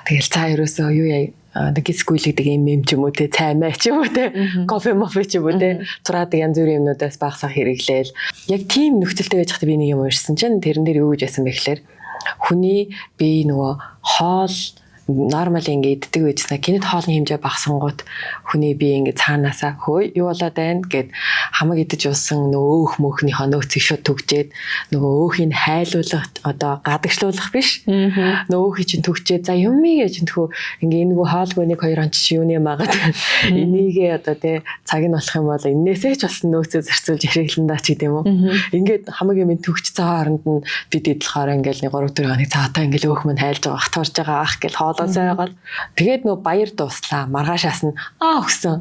тэгэл цаа ерөөсөө юу яа нэг гисгүүлэгдэг юм ч юм уу те цай май ч юм уу те кофе мофе ч юм уу те зураадаг янз бүрийн юмнуудаас багасаа хэрэглээл яг тийм нөхцөлтэй байж хата би нэг юм уурсан чинь тэрэн дээр юу гэж яасан бэ гэхээр хүний бие нөгөө хоол нормал ингээд иддэг байжснаа гинэт хоолны хэмжээ багасангууд хүний бие ингээд цаанаасаа хөөе юу болоод байна гэд хамаг идэж уусан нөгөө өөх мөхнийхөө нөөцийг шууд түгжээд нөгөө өөхийг хайлуулах одоо гадагшлуулах биш нөгөө өөхийг чинь түгчээд за юмыг гэж төхөө ингээд нөгөө хоолгүй нэг хоёр онч юуны магаад энийгээ одоо тий цаг нь болох юм бол энээсээ ч болсон нөөцөө зарцуулж ашигландаа ч гэдэм үү ингээд хамаг юм түгч цагаан оронд нь бид идлахаар ингээд нэг 3-4 хоног цаатаа ингээд өөх мань хайлж байгаа хатварж байгаа ах гэж хоолоосоо байгаад тэгээд нөгөө баяр дууслаа маргаашаас нь өгсөн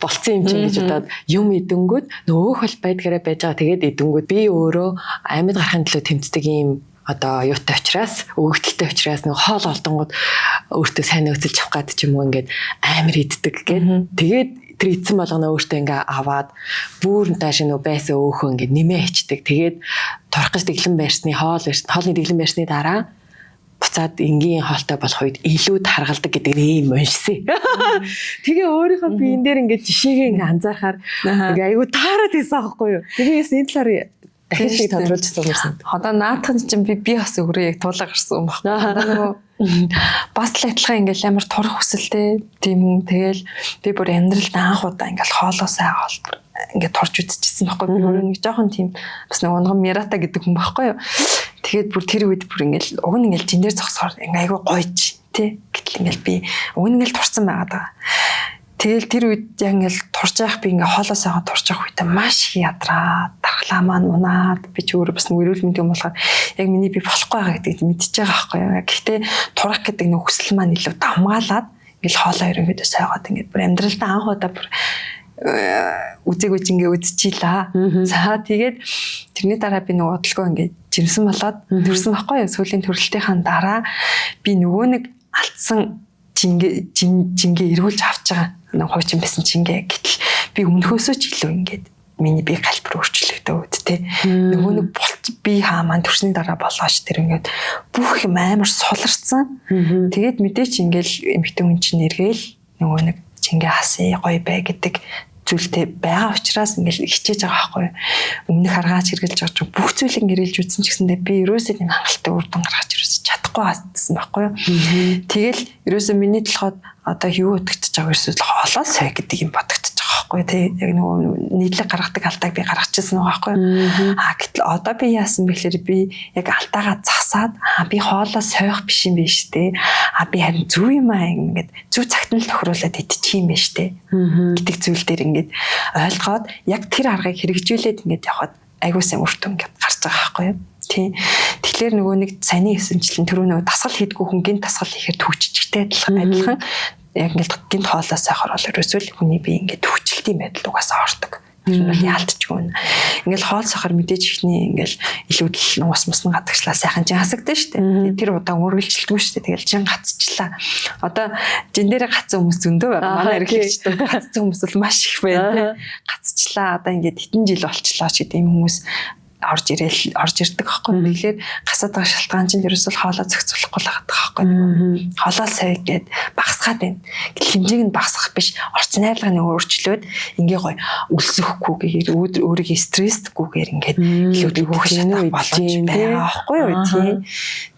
болцсон юм чинь гэж удаад юм идэнгүүд нөгөөх бол байдгаараа байж байгаа тэгээд идэнгүүд би өөрөө амьд гарахын төлөө тэмцдэг юм одоо юутай учраас өгөгдөлтэй учраас нэг хоол олдонгууд өөртөө сайн нөөцөлж авах гад ч юм уу ингээд амар иддэг гэд тэгээд тэр эцэн болгоно өөртөө ингээ аваад бүр тааш нөө байсан өөхөө ингээ нэмээ хичдэг тэгээд турах гэж дэглэн байрсны хоолны дэглэн байрсны дараа буцаад энгийн хоолтой болох үед илүү таргалдаг гэдэг юм уншсан. Тэгээ өөрийнхөө биен дээр ингээ жишээгээ ингээ анзаархаар ингээ айгу таарад байсан аахгүй юу. Тэгээс энэ талаар дахин шиг тодруулж суусан. Одоо наадхан чинь би бас өөрөө яг туулаа гарсан юм байна. Одоо нөгөө бас л адилхан ингээл амар турах хүсэлтэй тийм юм. Тэгэл би бүр амьдралд анх удаа ингээл хоолоосаа ингээд турж үзчихсэн байхгүй би өөрөө нэг жоохон тийм бас нэг унган мирата гэдэг хүн байхгүй юу. Тэгээд бүр тэр үед бүр ингээл уг нь ингээл жин дээр зогсоор ингээ айгүй гойж тий гэтэл ингээл би уг нь ингээл турсан байгаад байгаа. Тэгэл тэр үед яг ингээл турж явах би ингээ хоолоосоо турж явах үед маш их ядраа дархлаа маань унаад би ч өөрөө бас нэг эрүүл мэндийн юм болохоор яг миний би болохгүй байгаа гэдгийг мэдчихэж байгаа байхгүй юу. Гэхдээ турах гэдэг нэг хүсэл маань илүү давмгаалаад ингээл хоолоо ерөнхийдөө сойгоод ингээд бүр амьдралдаа анх удаа бүр үзээгүйч ингээ үзчихлаа. За тэгээд тэрний дараа би нөгөө бодлого ингээ жирэмсэн болоод төрсөн байхгүй юу. Сүүлийн төрөлтийнхаа дараа би нөгөө нэг алдсан жингээ эргүүлж авч байгаа. Нэг хуучин байсан жингээ гэтэл би өмнөхөөсөө ч илүү ингээд миний бие калибр өөрчлөгдөөд тэ нөгөө нэг би хаамаа төрсний дараа болооч тэр ингээд бүх юм амар суларцсан. Тэгээд мэдээч ингээл эмхтэн хүн чинь эргээл нөгөө нэг жингээ хасъя гоё бай гэдэг зүйлтэй байгаа учраас ингээл хичээж байгаа байхгүй. Өмнөх харгаач хэрглэж байгаа ч бүх зүйлийг гэрэлж үзсэн ч гэсэндээ би ерөөсөө тийм хангалттай үр дүн гаргаж ерөөсөө чадахгүй байсан байхгүй юу. Тэгэл ерөөсөө миний толгойд одоо юу утгагдчих байгаа ерөөсөө хоолоо сой гэдэг юм бодогдчих байгаа байхгүй. Тэг яг нөгөө нийтлэг гаргадаг алдааг би гаргачихсан байгаа байхгүй. Гэтэл одоо би яасан бэхлээр би яг алдаагаа засаад би хоолоо сойх биш юм биш үү. Би харин зүв юм аа ингээд зүв цагт нь л тохируулаад идчих юм биш үү гэдэг зүйл дээр ингээд ойлгоод яг тэр аргыг хэрэгжүүлээд ингээд явхад айгуу сайн үр дүн ингээд гарч байгаа байхгүй юу. Тийм. Тэгэхээр нөгөө нэг саний эсэмчлэн түрүү нөгөө дасгал хийдгүү хүн гинт дасгал хийхээр төвччихтэй адилхан яг ингээд гинт хоолоос сайхаар бол ерөөсөө л хүний бие ингээд төвчлөлтийн байдал угаасаа ордог. Тэр нь яалтчгүй. Ингээл хоол сахар мэдээж ихний ингээл илүүдл ус мусны гадагшлаа сайхан жин хасагдсан шүү дээ. Тэр удаа үргэлжилдэггүй шүү дээ. Тэгэл жин гацчихлаа. Одоо жин дээр гацсан хүмүүс зөндөө байгаа. Манай эрхлэгчтэй гацсан хүмүүс бол маш их байна. Гацчихлаа. Одоо ингээд хэдэн жил болчлоо ч гэдэг юм хүмүүс орж ирдэг байхгүй. Тэгэхээр гасаад байгаа шалтгаан чинь ерөөсөө хоолоо зохицуулахгүй л байгаа байхгүй. Хоолоо сая гээд багасгаад байна. Гэтэл хэмжээг нь багасгах биш. Орчин найрлагын өөрчлөөд ингээ гоё өлсөхгүйгээр өөрийгөө стресстгүйгээр ингээд илүү хөөх шатах боломж байгаа байхгүй юу тийм.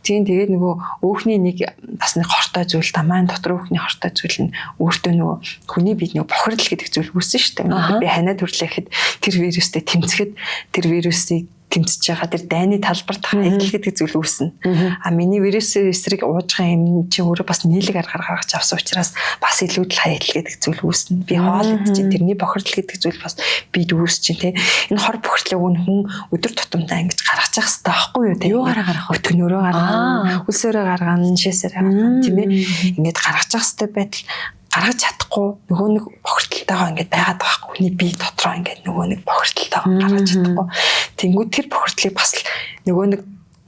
Тэгээд нөгөө өөхний нэг бас нэг хортой зүйл тамайн дотор өөхний хортой зүйл нь өөртөө нөгөө хүний бие нөгөө бохирдол гэдэг зүйл үүсэн шүү дээ. Би ханаад хүрлэхэд тэр вирустэй тэмцэхэд тэр вирусыг тэмцэж байгаа тэр дайны талбарт хаягдл гэдэг зүйл үүснэ. Миний вирусын эсрэг ууж байгаа юм чи өөрөө бас нийлэг аргаар гаргаж авсан учраас бас илүүдл хаягдл гэдэг зүйл үүснэ. Би хоол идэж тэрний бохирдол гэдэг зүйл бас бид үүсэж чинь энэ хор бохирдлыг хүн өдөр тутамдаа ингэж гаргаж явах хэрэгтэй байхгүй юу те. Юу гаргах вэ? Өтгөнөөрөө гаргана, хөлсөөрөө гаргана, шээсээр гаргана тийм ээ. Ингэж гаргаж явах хэрэгтэй байтал гаргаж чадахгүй нөгөө нэг бохирдолтойгоо ингээд байгаад байгаа хгүй. Хүний бие дотроо ингээд нөгөө нэг бохирдолтойгоо гаргаж чадахгүй. Тэнгүүд тэр бохирдлыг бас нөгөө нэг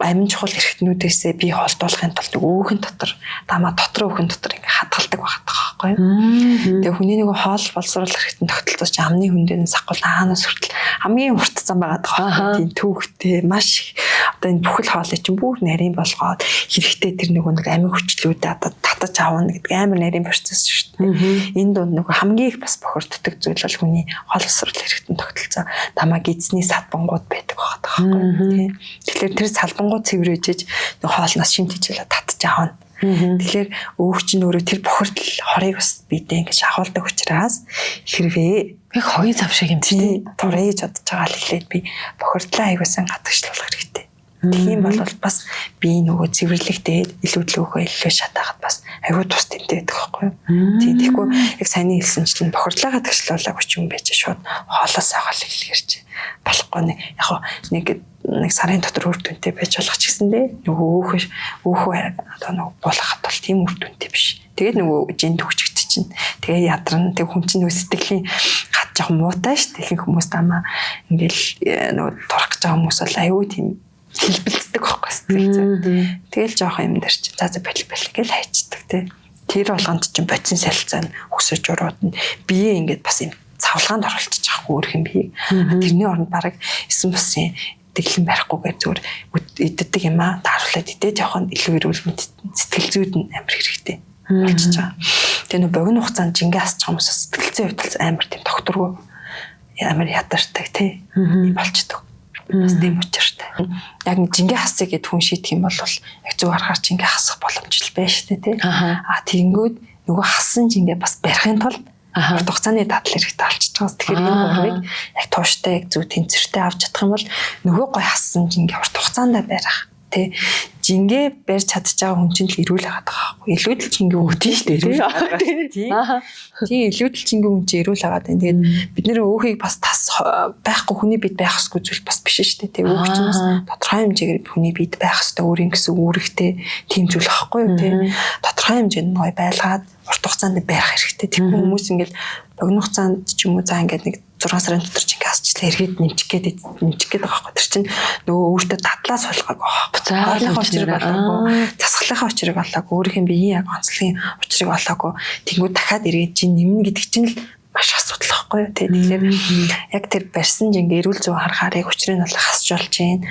амин чухал эрхтнүүдээсээ бие холдуулахын тулд өөхөн дотор дамаа дотор өөхөн дотор ингээд хадгалдаг байгаа байхгүй юу. Тэгээ хүний нөгөө хоол боловсруулах эрхтэн тогтолцооч амны хүндэн сахгуул хаанаас хүртэл хамгийн урт зам байгаа даа. Тийм төвхтэй маш одоо энэ бүхэл хоолыг чинь бүр нарийн болгоод хэрэгтэй тэр нөгөө нэг амин хүчлүүдээ одоо татаж авна гэдэг амар нарийн процесс шүү дээ. Энэ дунд нөгөө хамгийн их бас бохирддог зүйл бол хүний хоол боловсруулах эрхтэн тогтолцоо дамаа гидсний салбангууд байдаг байгаа байхгүй юу. Тэгэхээр тэр салбангууд цэврээжж хоолноос шимтэж татаж авна. Тэгэхээр өөх чинь өөрөө тэр бохирдол хорыг бас бидээ ингэж агуулдаг учраас хэрвээ яг хогийн цав шиг юм тий. турээж бодож байгаа л эхлээд би бохирдлаа аягуулсан гадагшлуулах хэрэгтэй. Тийм бол бас би нөгөө цэвэрлэгтэй илүүдлөөхөө илүү шатаагаад бас аюу тус тэмдэг байдаг байхгүй юу. Тийм тэгэхгүй яг сайн хэлсэнчлэн бохирдлаа гадагшлуулаад хүч юм байж шууд хоолоос агаал эхлэхэрч болохгүй нэг сарын дотор үр дүнтэй байж болох ч гэсэндээ нөгөө өөхөө одоо нөгөө буулгахад бол тийм үр дүнтэй биш. Тэгээд нөгөө жинд хүчгт чинь тэгээ ядарна тэг хүн чинь сэтгэлийн хат жоох муутай ш. Тэгэх хүмүүст амаа ингээл нөгөө турах гэж байгаа хүмүүс бол аюу тийм хэлбэлцдэг байхгүй сэтгэл. Тэгэл жоох юм дээр чи за бэл гэл хайчдаг тий. Тэр болгонд чинь бодис солилцоо нь өсөж урууд нь бие ингээд бас юм цавлгаанд оруулчих жоохгүй өөр юм бие. Тэрний оронд баг эсэн бусын дэглэн барихгүйгээр зүгээр иддэг юм аа тааруулаад идэж явах нь илүү эрүүл мэнд сэтгэл зүйд нь амар хэрэгтэй болчихж байгаа. Тэгээ нөө богино хугацаанд жингээ асчих хүмүүс сэтгэл зүйн хувьд амар тийм докторгүй амар ядартай тий болчдөг. Бас тийм учиртай. Яг нэг жингээ хасъя гэд хүн шийдэх юм бол яг зөв аргаар жингээ хасах боломжтой байна шүү дээ тий. Тэгэнгүүт нөгөө хассан жингээ бас барихын тулд урт хугацааны дадал хэрэгтэй болчихж байгаа. Тэгэхээр энэ гурвыг яг тууштай яг зөв тэнцвэртэй авч чадах юм бол нөгөө гой хассан жингээ урт хугацаанд барих тий. Жингээ барьж чадчих байгаа хүн чинь л эрүүл байгаад байгаа байхгүй. Илүүдэл жингээ өгдөн шүү дээ. Тийм илүүдэл жингээ хүн чинь эрүүл байгаад байна. Тэгээд бид нэр өөхийг бас тас байхгүй хүний бид байх ёсгүй зүйл бас биш шүү дээ. Өөх чинь бас тодорхой хэмжээгээр хүний бид байх ёстой өөрийн гэсэн үүрэгтэй тийм зүйл байхгүй юу тий. Тодорхой хэмжээнд гой байлгаад урт хугацаанд барих хэрэгтэй. Тэгвэл хүмүүс ингээл богино хугацаанд ч юм уу за ингээд нэг 6 сарын дотор жингээ хасчлаа эргээд нэмчих гээд байгаа байхгүй. Тэр чинь нөгөө өөртөө дадлаа суулгаагүй байхгүй. Хоолныхоо учрыг олоогүй, засгалынхаа учрыг олоогүй, өөрийнх нь биеийн яг онцлогийн учрыг олоогүй. Тэнгүүд дахиад эргээд чинь нэмнэ гэдэг чинь л маш асуудал байхгүй юу тий. Тэгэхээр яг тэр барьсан жингээ эрүүл зүйн харахаар яг учрыг нь бол хасч болж байна.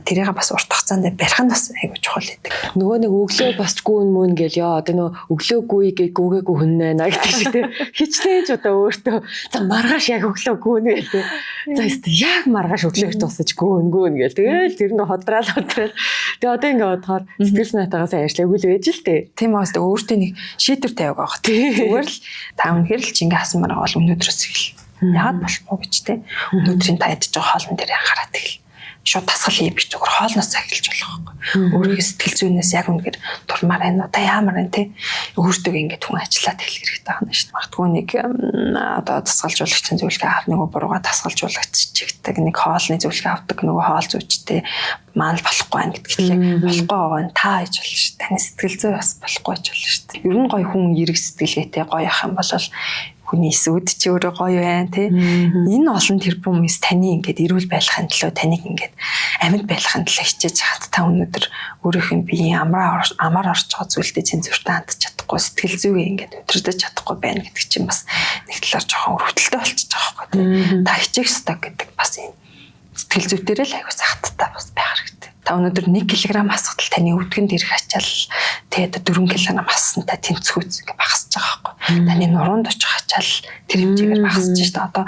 Тэрийг бас урт хугацаанд барих нь бас айгүй чухал гэдэг. Нөгөө нэг өглөө бас гүүн мөн гэл яа одоо нөгөө өглөөгүй гүүгээгүй хүн байна гэдэг шиг тий. Хичнээн ч одоо өөртөө за маргааш яг өглөө гүүн гэл тий. За өстө яг маргааш өглөө тусаж гүүн гэл тэгэл тэр нь hodраал. Тэгээ одоо ингээ бодохоор сэтгэл санаатаагаас ажиллаагүй л байж л тий. Тийм бас өөртөө нэг шийдвэр тавиаг байгаа тий. Зүгээр л та өнөхөр л жингээ хасмаар бол өнөөдрөөс эхэл. Яагаад болохгүй гэж те. Өнөөдрийн та ядж байгаа хоолн дээр анхаарат эхэл. Шууд тасгал хийх зүгээр хоолноос эхэлж болох байхгүй. Өөрийнхөө сэтгэл зүйнээс яг үнэхээр турмаар байна. Одоо яамаар байна те. Өөртөө ингээд хүн ажиллаад эхлэх хэрэгтэй байна шүү дээ. Магадгүй нэг одоо тасгалжуулагчийн зөвлөгөө авах нөгөө бурууга тасгалжуулагч чигтэг нэг хоолны зөвлөгөө авдаг нөгөө хоол зүйчтэй маань болохгүй байна гэдэгтлээ болохгүй байгаа нь та хийж болно шүү дээ. Таны сэтгэл зүй бас болохгүй байж болно шүү дээ. Ер нь гоё хүн эрэг сэтгэлгээтэй гоё ах юм бол хүний эсүүд чи өөрөө гоё байна тий. Энэ олон тэрбум хүмүүс таны ингээд эрүүл байхын төлөө таныг ингээд амьд байхын төлөө хичээж хат та өнөөдөр өөрийнх нь биеийн амар орж байгаа зүйлтэй цензуртаа хандж чадахгүй сэтгэл зүйгээ ингээд өдөрдөж чадахгүй байна гэдэг чинь бас нэг талаар жоохон өрөвдөлтөй болчихж байгаа байхгүй тий. Та хичээх ёстой гэдэг бас юм сэтгэл зүйдэрээ л аягүй сахаттай бас байх хэрэгтэй. Та өнөөдөр 1 кг хасгатал таны өвдгөнд ирэх ачаал тэгээд 4 кг хассантай тэнцвүүц ингээ багасж байгаа байхгүй. Таны нуруунд очих ачаал тэр хэмжээгээр багасж шүү дээ. Одоо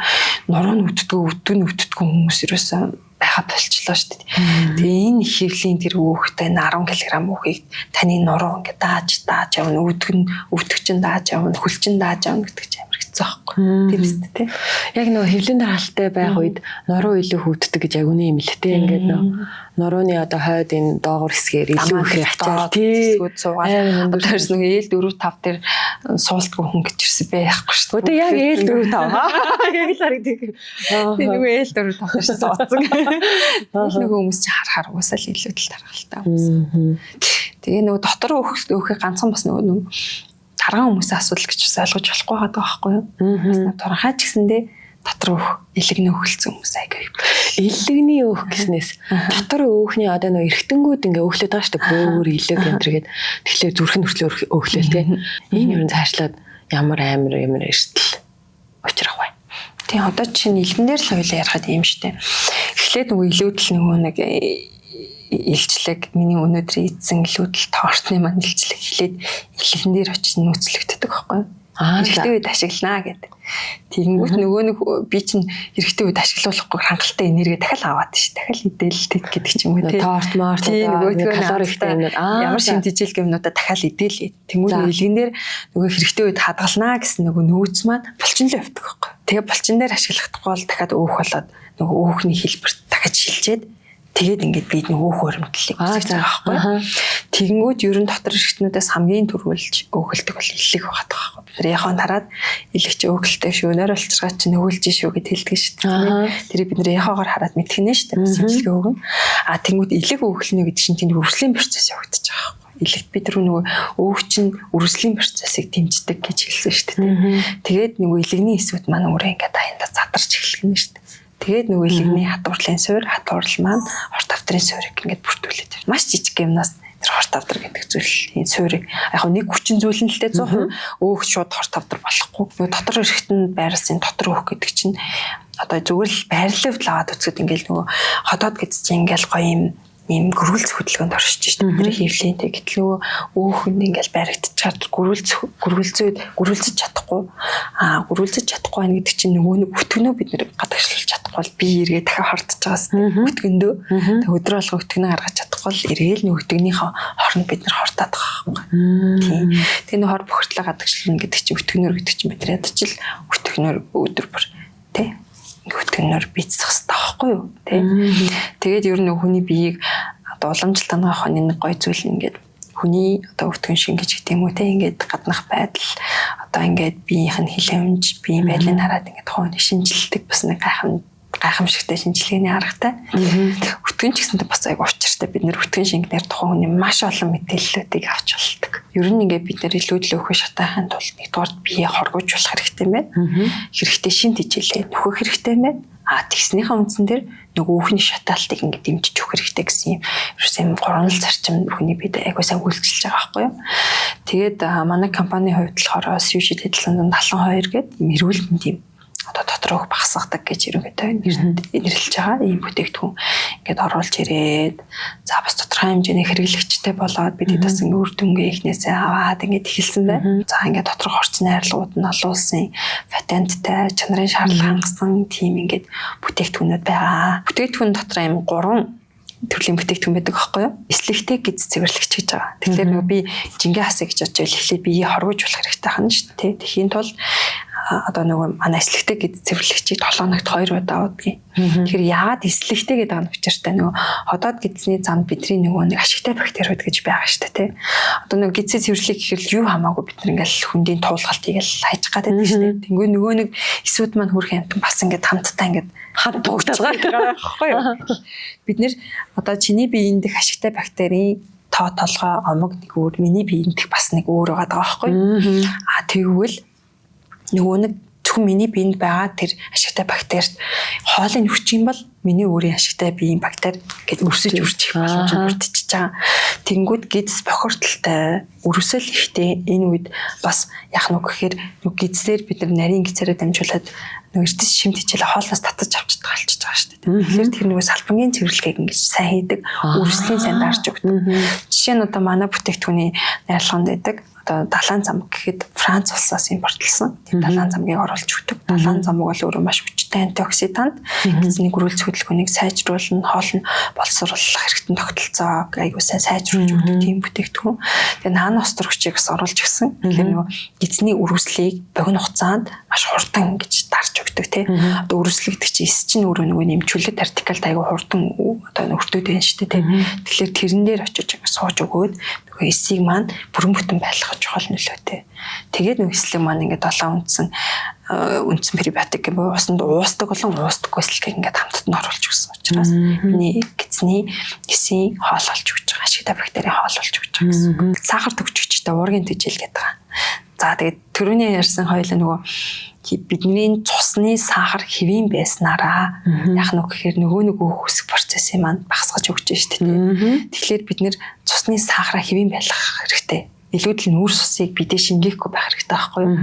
нуруу нь өвддөггүй хүмүүс ерөөсөө байха болчлоо шүү дээ. Тэгээ энэ хэвлийн тэр өөхтэй 10 кг өөхийг таны нуруу ингээ дааж явна, өвдөгчин дааж явна, хөлчин дааж явна гэдэг чинь амар хэцүү байхгүй. Тийм үстэй тий. Яг нөгөө хэвлийн дараалттай байх үед нуруу илүү хөвддөг гэж яг үний юм л тий. Ингээд нурууны одоо хойд энэ доогор хэсгээр илүү их ачаал тий. Суугаад одоо тэрс нэг ээл 4 5 дээр суултгүй хүн гэж ирсэн байхгүй шүү дээ. Одоо яг ээл 4 5 яг л харагддаг. Нэг ээл 4 5 дээр суудсан. Нэг хүмүүс чи харахаар уусаал илүүдэл тархалтай хүмүүс. Тэгээ нөгөө дотор өөхийг ганцхан бас нөгөө тарган хүмүүсийн асуудал гэж бас ойлгож болохгүй байгаа байхгүй юу? Бас туранхай ч гэсэндээ дотор өөх илэгний өөхөлцсөн хүмүүс айгаа. Илэгний өөх гэснээс дотор өөхний одоо нөгөө эргэтэнгүүд ингээ өөхлөд байгаа шүү дээ. Бөөр илэг энтергээд тэгэхээр зүрх нь хүртлээ өөхлөөл тий. Энэ юу цаашлаад ямар амар эрсдэл учрах бай. Тийм одоо чинь илгэнээр л хоёлаа ярихад юм штэ. Эхлээд нөгөө илүүдэл нөгөө нэг илчлэг миний өнөөдөр ийдсэн илүүдэл тоортны маань илчлэг эхлээд илгэн дээр очиж нөөцлөгддөг байхгүй юу? Хэрэгтэй үед ашиглана гэдэг. Тэгэнгүүт нөгөө нэг би чинь хэрэгтэй үед ашиглуулахгүй хангалттай энерги дахиад аваад ш. Дахиад идэлтэй гэдэг ч юм уу тий. Торт март калорихтэй юмнууд ямар шимтгийлэх юмнуудаа дахиад идэлээ. Тэнгүүт илгэнээр нөгөө хэрэгтэй үед хадгалнаа гэсэн нөгөө нөөц маань булчин л явдаг байхгүй. Тэгээ булчин дээр ашиглахдаггүй бол дахиад өөх болоод нөгөө өөхний хэлбэрт дахиад шилжээд тэгээд ингээд бид нэг өөх өрөмтлийг үүсгэж байгаа байхгүй. Тэгэнгүүт ер нь дотор эргэтнүүдээс хамгийн түрүүлж өөхөлдөг бол илэг байгаа байхгүй. Бид яхан тараад илэгч өөхөлтэй шүү, нойр олчиргаа чи нөгөөлж шүү гэд хэлдэг шүү дээ. Тэрийг бид нэр яхаагаар хараад мэдхэнэ шүү дээ. Сэлгээ өгнө. Тэнгүүт илэг өөхлөнө гэдэг чинь тэнд үрслийн процесс явагдаж байгаа байхгүй. Илэгт бид нөгөө өөх чинь үрслийн процессыг дэмждэг гэж хэлсэн шүү дээ. Тэгээд нөгөө илэгний эсвүүд маань өөрөө ингээд аяндаа задарч эхэлнэ шүү дээ. Тэгээд нөгөө илэгний хатварлын суурь, хатварл маань хорт авдрын суурийг ингээд бүртгүүлээд байна. Маш жижиг юмнаас тэр хорт авдар гэдэг зүйл энэ суурийг яг нэг хүчин зүйл нь л дээ 100% өөх шууд хорт авдар болохгүй. Нөгөө дотор эрэхтэнд байрлсан дотор өөх гэдэг чинь одоо зүгээр л байрлал аваад үзэхэд ингээд нөгөө хотоод гэж чинь ингээд гоё юм гөрүүлц хөдөлгөөнд оршиж шүү дээ. Бидний хөвлөнтэй гэтэл нөгөө өөхөнд ингээл баригдчихад гөрүүлцэж чадахгүй. Гөрүүлцэж чадахгүй байх гэдэг чинь нөгөө нэг өтгөнөө бид нэр гадагшлуулж чадахгүй бол би эргээ дахиад хортож байгаас өтгөндөө өдрө алга өтгөнөө гаргаж чадахгүй л эргээл нөгөө өтгөнийхөө хооронд бид нэр хортаад байгаа байхгүй. Тийм. Тэгээ нөгөө хор бохирдлоо гадагшлуулна гэдэг чинь өтгөнөр гэдэг чинь бид нар ядаж л өтгөнөр өдөр бүр тий өтгөнөр бийцэх хэрэгтэй байхгүй юу тий. Тэгээд ер нь хүний биеийг одоо уламжлалт хангах нэг гоё зүйл ингээд хүний одоо өртгөн шингэж гэдэг юм уу те ингээд гаднах байдал одоо ингээд биеийнх нь хилэмж биеийн байдлыг хараад ингээд хооны шинжилдэг бас нэг гайхамшигтай шинжилгээний аргатай. Өтгөн ч гэсэнтэй бас айгу учиртай бид нэр өтгөн шингэнээр тухайн хүний маш олон мэдээллүүдийг авч болдог. Ер нь ингээд бид нэр илүүдл өөхөө шатаахын тулд нэгдүгээр бие хоргож болох хэрэгтэй юм байна. Хэрэгтэй шин тижээлээ нөхөх хэрэгтэй юм байна. Тэгснийхээ үндсэн дээр нөгөө өөхний шатаалтыг ингээд дэмжиж өгөх хэрэгтэй гэсэн юм. Ерөөсөө гурван зарчим хүний биед айгуу сайн үйлчилж байгаа байхгүй юу. Тэгээд манай компанийн хувьд болохоор Сүүжид хэдэлэн 72 гэдэг эрүүл мэндийн одоо доторх багсгадаг гэж ерөнхийдөө нэрлэж байгаа. Ийм бүтээгдэхүүн ингээд оруулж ирээд за бас тодорхой хэмжээний хэрэглэгчтэй болоод бид бас ингээд үр дүнгээ ихнээсээ аваад ингээд эхэлсэн байна. За ингээд доторх орчны хайрлагууд нь олуулсан патенттай чанарын шаардлага хангасан тийм ингээд бүтээгдэхүүнүүд байгаа. Бүтээгдэхүүн дотор ийм 3 төрлийн бүтээгдэхүүн байдаг байхгүй юу? Эслэгтэй гиз цэвэрлэгч гэж байгаа. Тэгэхээр нөгөө би жингээ хасаа гэж бодож эхлэе бие хоргож болох хэрэгтэй хань шүү дээ. Тэхийн тулд одоо нөгөө манай эслэгтэй гиз цэвэрлэгчийг 7 хоногт 2 удаа авдаг. Тэгэхээр яагаад эслэгтэй гэдэг байгаа нь учиртай нөгөө ходоод гизний замд бидний нөгөө нэг ашигтай бактериуд гэж байгаа шүү дээ. Одоо нөгөө гизээ цэвэрлэх гэхэл юу хамаагүй бид нар ингээл хүндийн туулгалтыг л хайчих гад байдаг шүү дээ. Тэнгүү нөгөө нэг эсвүүд маань хүрх амтан бас ингээд хамтдаа ингээд хамт дугтаад байгаа байхгүй юу? Бид нэр одоо чиний биеийн дэх ашигтай бактерийн тоо толгой омог нэг өөр миний биеийн дэх бас нэг өөр байгаа байхгүй юу? Тэгвэл нөгөө нэг зөвхөн миний биед байгаа тэр ашигтай бактерид хоолыг хүч юм бол миний өөрийн ашигтай биеийн бактери гэж өрсөж үржих боломж бүрдчихэж байгаа. Тэнгүүд гидс бохирдолтой өрөсөл ихтэй энэ үед бас яах нүг гэхээр нүг гидсээр бид нар нарийн гидсээрээ дамжуулаад нөгөө эрдэс шимт хичээл хоолноос татаж авч талчиж байгаа шүү дээ. Тэгэхээр тэр нөгөө салбангийн цэвэрлэгийг ингэж сайн хийдэг, өрсөлийн сайн дарж өгдөг. Жишээ нь одоо манай бүтээгдэхүүний найрлаганд байдаг далайн зам гэхэд Франц улсаас импортлсон. Тэр далайн замгийг оруулж өгдөг. Далайн замг бол өөрөө маш хүчтэй антиоксидант. Эзний гөрүүлц хөдөлгөөнийг сайжруулна, хоол нь боловсруулах хэрэгтэн тогтолцоог аягүй сайн сайжруулж өгдөг тийм бүтээгдэхүүн. Тэгээ наано устөр хүчийг бас оруулж өгсөн. Тэгэхээр нөгөө эзний үргэлжлэлийг богино хугацаанд маш хурдан ингэж дарж өгдөг тий. Одоо үргэлжлэл гэдэг чинь эс чинь өөрөө нөгөө нэмчүүлээд вертикалд аягүй хурдан одоо өртөөд байна шүү дээ тий. Тэгэхээр тэрэн дээр очиж сууж өгөөд эсийг маань бүрэн бүтэн байлгах чухал нөлөөтэй. Тэгээд нэг эслэг маань ингээд 7 үндсэн пребиотик гэмээр усанд уусдаг болон уустдаггүй эслэгийг ингээд хамтд нь оруулж өгсөн учраас миний гидсний эсийн хоол олж өгч байгаа. Ашигтай бактерийн хоол олж өгч байгаа гэсэн. Сахар төгжигчтэй уургийн тэжээл гэдэг байгаа. За тэгээд түрүүний ярьсан хоёлаа нөгөө бидний цусны сахар хэвийн байснараа яг нэг гэхээр нөгөө өөхөсөх процессын маань багасгаж өгч шүү дээ. Тэгэхээр бид нэр цусны сахараа хэвийн байлгах хэрэгтэй. Илүүдл нүүрс усыг бидээ шингээхгүй байх хэрэгтэй байхгүй юу?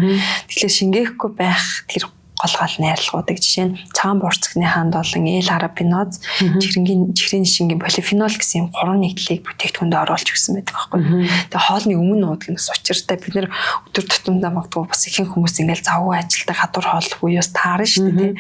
Тэгэхээр шингээхгүй байх тэр гол найрлагуудыг жишээ нь цагаан буурцагны хаанд болон L-арабиноз, чихрийн шингийн полифенол гэсэн юм 3 нэгдлийг бүтээгдэхүүнд оруулж өгсөн байдаг байхгүй. Тэгээ хоолны өмнө уудаг нь бас учиртай. Бид нэр өдөр тутамдаа магадгүй бас ихэнх хүмүүс ингээл завгүй ажилдаа гадуур хоол буюус таарна шүү дээ.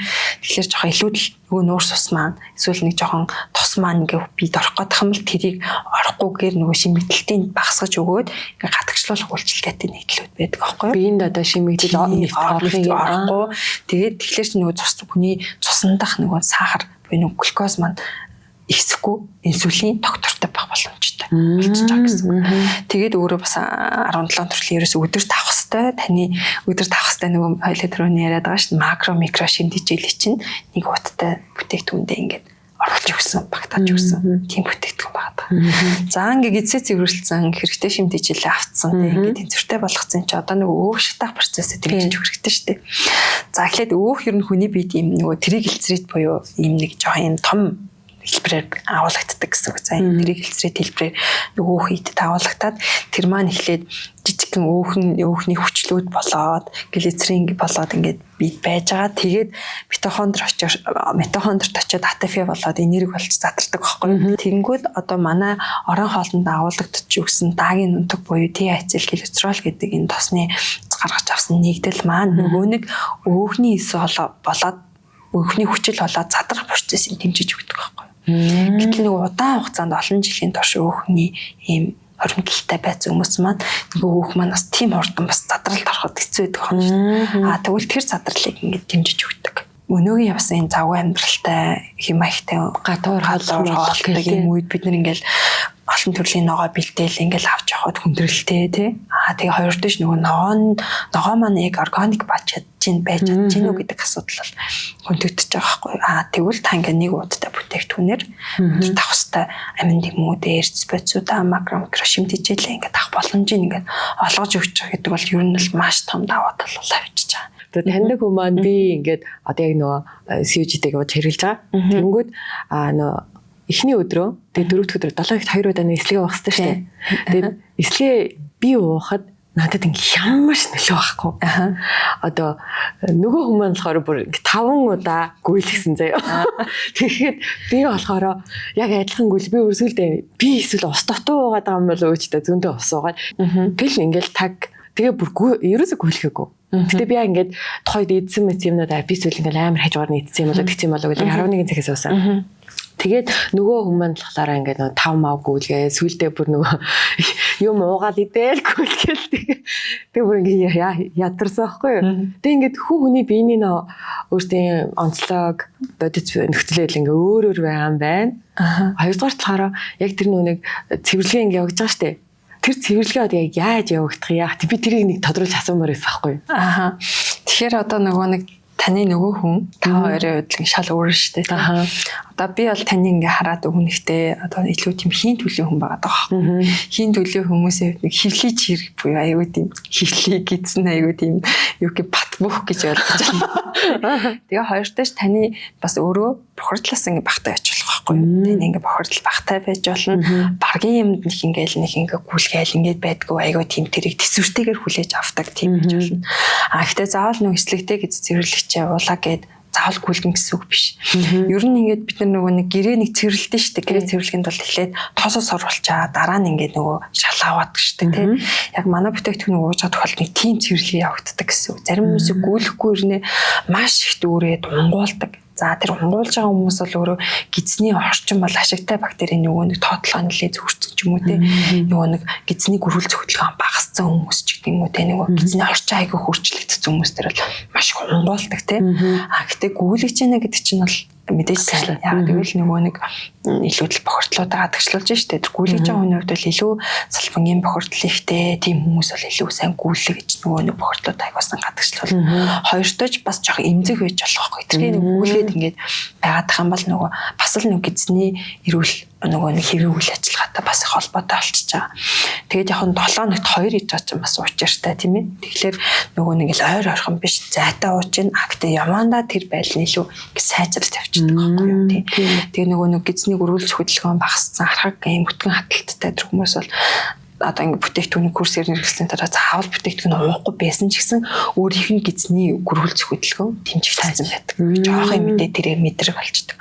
Тэгэхээр жоохон илүүдл нөгөө нуур сус маань эсвэл нэг жоохон тос маань ингээ бид орох гэдэг юм л тэрийг орохгүйгээр нөгөө шимэгдэлтийн багасгаж өгөөд ингээ гадагшлуулах үйлчилгээтэй нэгдлүүд байдаг байхгүй юу? Биеинд одоо шимэгдэл орохыг орохгүй. Тэгээд тэгэхээр чи нөгөө цус хүний цусандах нөгөө сахар буюу нөгөө глюкоз маань ихсэхгүй инсулин доктортой байх боломжтой болчихж байгаа гэсэн. Тэгээд өөрөө бас 17 төрлийн ерөөс өдөр тавах хэвээр таны өдөр тавах хэвээр нөгөө хоёлаа түрүүний яриад байгаа шүү дээ. Макро микро шинжлэлийн чинь нэг уттай бүтээгдэхүүндээ ингээд оруулж өгсөн, багтааж өгсөн тийм бүтээгдэхүүн байгаа. За ингээд эцээ цэвэрлсэн хэрэгтэй шимтгийлээ авцсан тийм ингээд тэнцвэртэй болгоцсон чи одоо нөгөө өөх шатах процессыг дэмжиж өгөх хэрэгтэй шүү дээ. За эхлээд өөх ер нь хүний биед ийм нөгөө тригглицерид буюу ийм нэг жоохон том хэлбэрээр агуулгаддаг гэсэн үг. За энэ тригглицерид хэлбэрээр нөгөө хийдэд агуулгадаад тэр маань эхлээд жижигхэн өөхний хүчлүүд болоод глицерин болоод ингээд бид байж байгаа. Тэгээд митохондрт очиод АТФ болоод энерги болж задардаг байхгүй. Тэгэнгүүт одоо манай орон хоолтонд агуулгадж өгсөн даагийн нутаг буюу T-ацетилглицерол гэдэг энэ тосны гаргаж авсан нэгдэл маань нөгөө нэг өөхний эс болоод өөхний хүчил болоод задрах процессыг дэмжиж өгдөг байхгүй. Гэтэл нэг удаан хугацаанд олон жилийн турш өөхний ийм хоримтлалтай байц хүмүүс маань нөгөө өөх маань бас тийм хурдан бас задралд ороход хэцүү байдаг юм шүү. Тэгвэл тэр задралыг ингээд дэмжиж өгдөг. Өнөөгийн явсан энэ завгүй амьдралтай химаягтай гадуур хоолтой юм үед бид нар ингээд олон төрлийн ногоо бэлдээл ингээл авч явахад хүндрэлтэй тий. Тэгээ хоёр дэш нөгөө ногоо маань яг органик байж байж чинь үү гэдэг асуудал бол хөндөгдөж байгаа байхгүй. Тэгвэл та ингээ нэг удаатай бүтээгдэхүүнээр өндөр давхстай амин дэмүүдээ эрдэс бодисуудаа макро микро шимтгийлээ ингээ тах боломжийг ингээ олгож өгч байгаа гэдэг бол ер нь л маш том даваа тал бол авчиж байгаа. Тэгээд таньдаг хүмүүс маань би ингээд одоо яг нөгөө CUG-тэй явж хэрэглэж байгаа. Тэнгүүд нөгөө эхний өдрөө тэгээд дөрөвд өдөр 7 ихт 2 удаа эслэгээ уух хэрэгтэй шүү дээ. Тэгээд эслэгээ би уухад надад ингээ ямар ч нөлөө байхгүй. Одоо нөгөө хүмүүс болохоор бүр 5 удаа гүйлгсэн заяа. Тэгэхэд би болохоор яг адилхан гүйл би өрсөлдөө би эсвэл ус дотоо уугаад байгаа юм бол өөчтэй зөндөө ус уугаад тэгэл ингээл таг тэгээ бүр ерөөсөө гүйлгээгүй. Гэтэ би ингээд тухайд эдсэн мэт юмнуудаа би эсвэл ингээл амар хажуугаар нийцсэн юм болоо тэгсэн юм болоо гэдэг 11 цагаас уусан. Тэгээд нөгөө хүмүүс болохоор ингээд 5 мав гүйлгээ сүулдэ бүр нөгөө юм уугаад идээл гүйлгээл тэгээ бүр ингээд ядарсан байхгүй юу. Тэгээ ингээд хүний биений өөртөө онцлог бодит нөхцөлөл ингээд өөр байгаа юм байна. Хоёрдугаар талаараа яг тэр нэг цэвэрлэгээ ингээд явагдаж байгаа штэ. Тэр цэвэрлэгээ одоо яг яаж явагдах юм яа. Би тэрийг нэг тодруулж асуумаар байсан байхгүй юу. Тэгэхээр одоо нөгөө нэг таны нөгөө хүн та хоёрын хөдөлгөөн шал өөр шүү дээ. Одоо би бол таны ингээ хараад өгнөхтэй одоо илүү тийм хийн төлөв хүн байгаа даа. Хийн төлөв хүмүүсийн нэг хөвлөж хэрэг буюу аюу тийм хөвлөе гэсэн аюу тийм юу гэх бат бөх гэж ойлгож байна. Тэгээ хоёртойч таны бас өөрөө бохирдлаас ингээ багтаа яж болох байхгүй юу? Таны ингээ бохирдол багтаа байж болно. Баргийн юмд нэг ингээ гүйлгээл ингээ байдгүй аюу тийм тэрийг төсвөртэйгээр хүлээж авдаг тийм гэж болно. Гэхдээ заавал нэг эслэгтэй гэж цэвэрлэгч явуулаа гэд заавал гүйлгэн гэсэн үг биш. Ер нь ингээд бид нар нөгөө нэг гэрээ нэг цэвэрлэлтэй шүү дээ. Гэрээ цэвэрлэгэнд бол эхлээд тоосоос оруулчаа дараа нь ингээд нөгөө шалгаваад шүү дээ. Яг манай бүтээгдэхүүн ууж байгаа тохиолдолд тийм цэвэрлэгээ явагддаг гэсэн үг. Зарим хүмүүс гүйлэхгүй ирнэ маш их дүүрээд унгуулдаг. За тэр унгуулж байгаа хүмүүс бол өөрөө гидсний орчин бол ашигтай бактерийн нөгөө нэг тоотлогоо нэлээд зөвшөөрсөн ч юм уу те нөгөө нэг гидсний гөрүүлж хөдөлгөөн багассан хүмүүс ч гэдэг юм уу те нөгөө гидсний орчин айгүй хурцлэгдсэн хүмүүс тэр бол маш их унгуулдаг те гэтээ гүйлгэж яана гэдэг чинь бол мэдээж сайн. Яг тэгвэл нөгөө нэг илүү л бохирдлуудаа гадагшлуулж штэ. Тэр гүйлгэж байгаа хүний хувьд бол илүү салфангийн бохирдол ихтэй тийм хүмүүс бол илүү сайн гүйлгэж гэж нөгөө нэг бохирдлуудаа аягуулсан гадагшлуул. Хоёртойч бас жоох эмзэг байж болох байхгүй. Тэрний нэг гүйлгээд ингээд байгаадах юм бол нөгөө бас л нэг гидсний эрүүл нөгөө нэг хэвийн үйл ажиллагаатай бас их холбоотой болчихж байгаа. Тэгээд яг нь 7 хоногт 2 хийж байгаа чинь бас учиртай тийм ээ. Тэгэхээр нөгөө нэг л ойр ойрхон биш зайтай ууж ин акт явандаа тэр байл нь илүү сайжралт явчихдаг байхгүй юу тийм. Тэгээ нөгөө нэг гидсний гөрүүлж хөдөлгөөн багассан архаг юм өтгөн хаталттай тэр хүмүүс бол одоо ингээд бүтээгдэхүүний курсээр нэрвэслийн дараа заавал бүтээгдэхүүн уухгүй байсан ч гэсэн өөрийнх нь гизний гөрвөлзөх хөдөлгөөн дэмжих тавьсан байдаг. Жоохын мэдээ тэрээр мэдрэг болчдөг.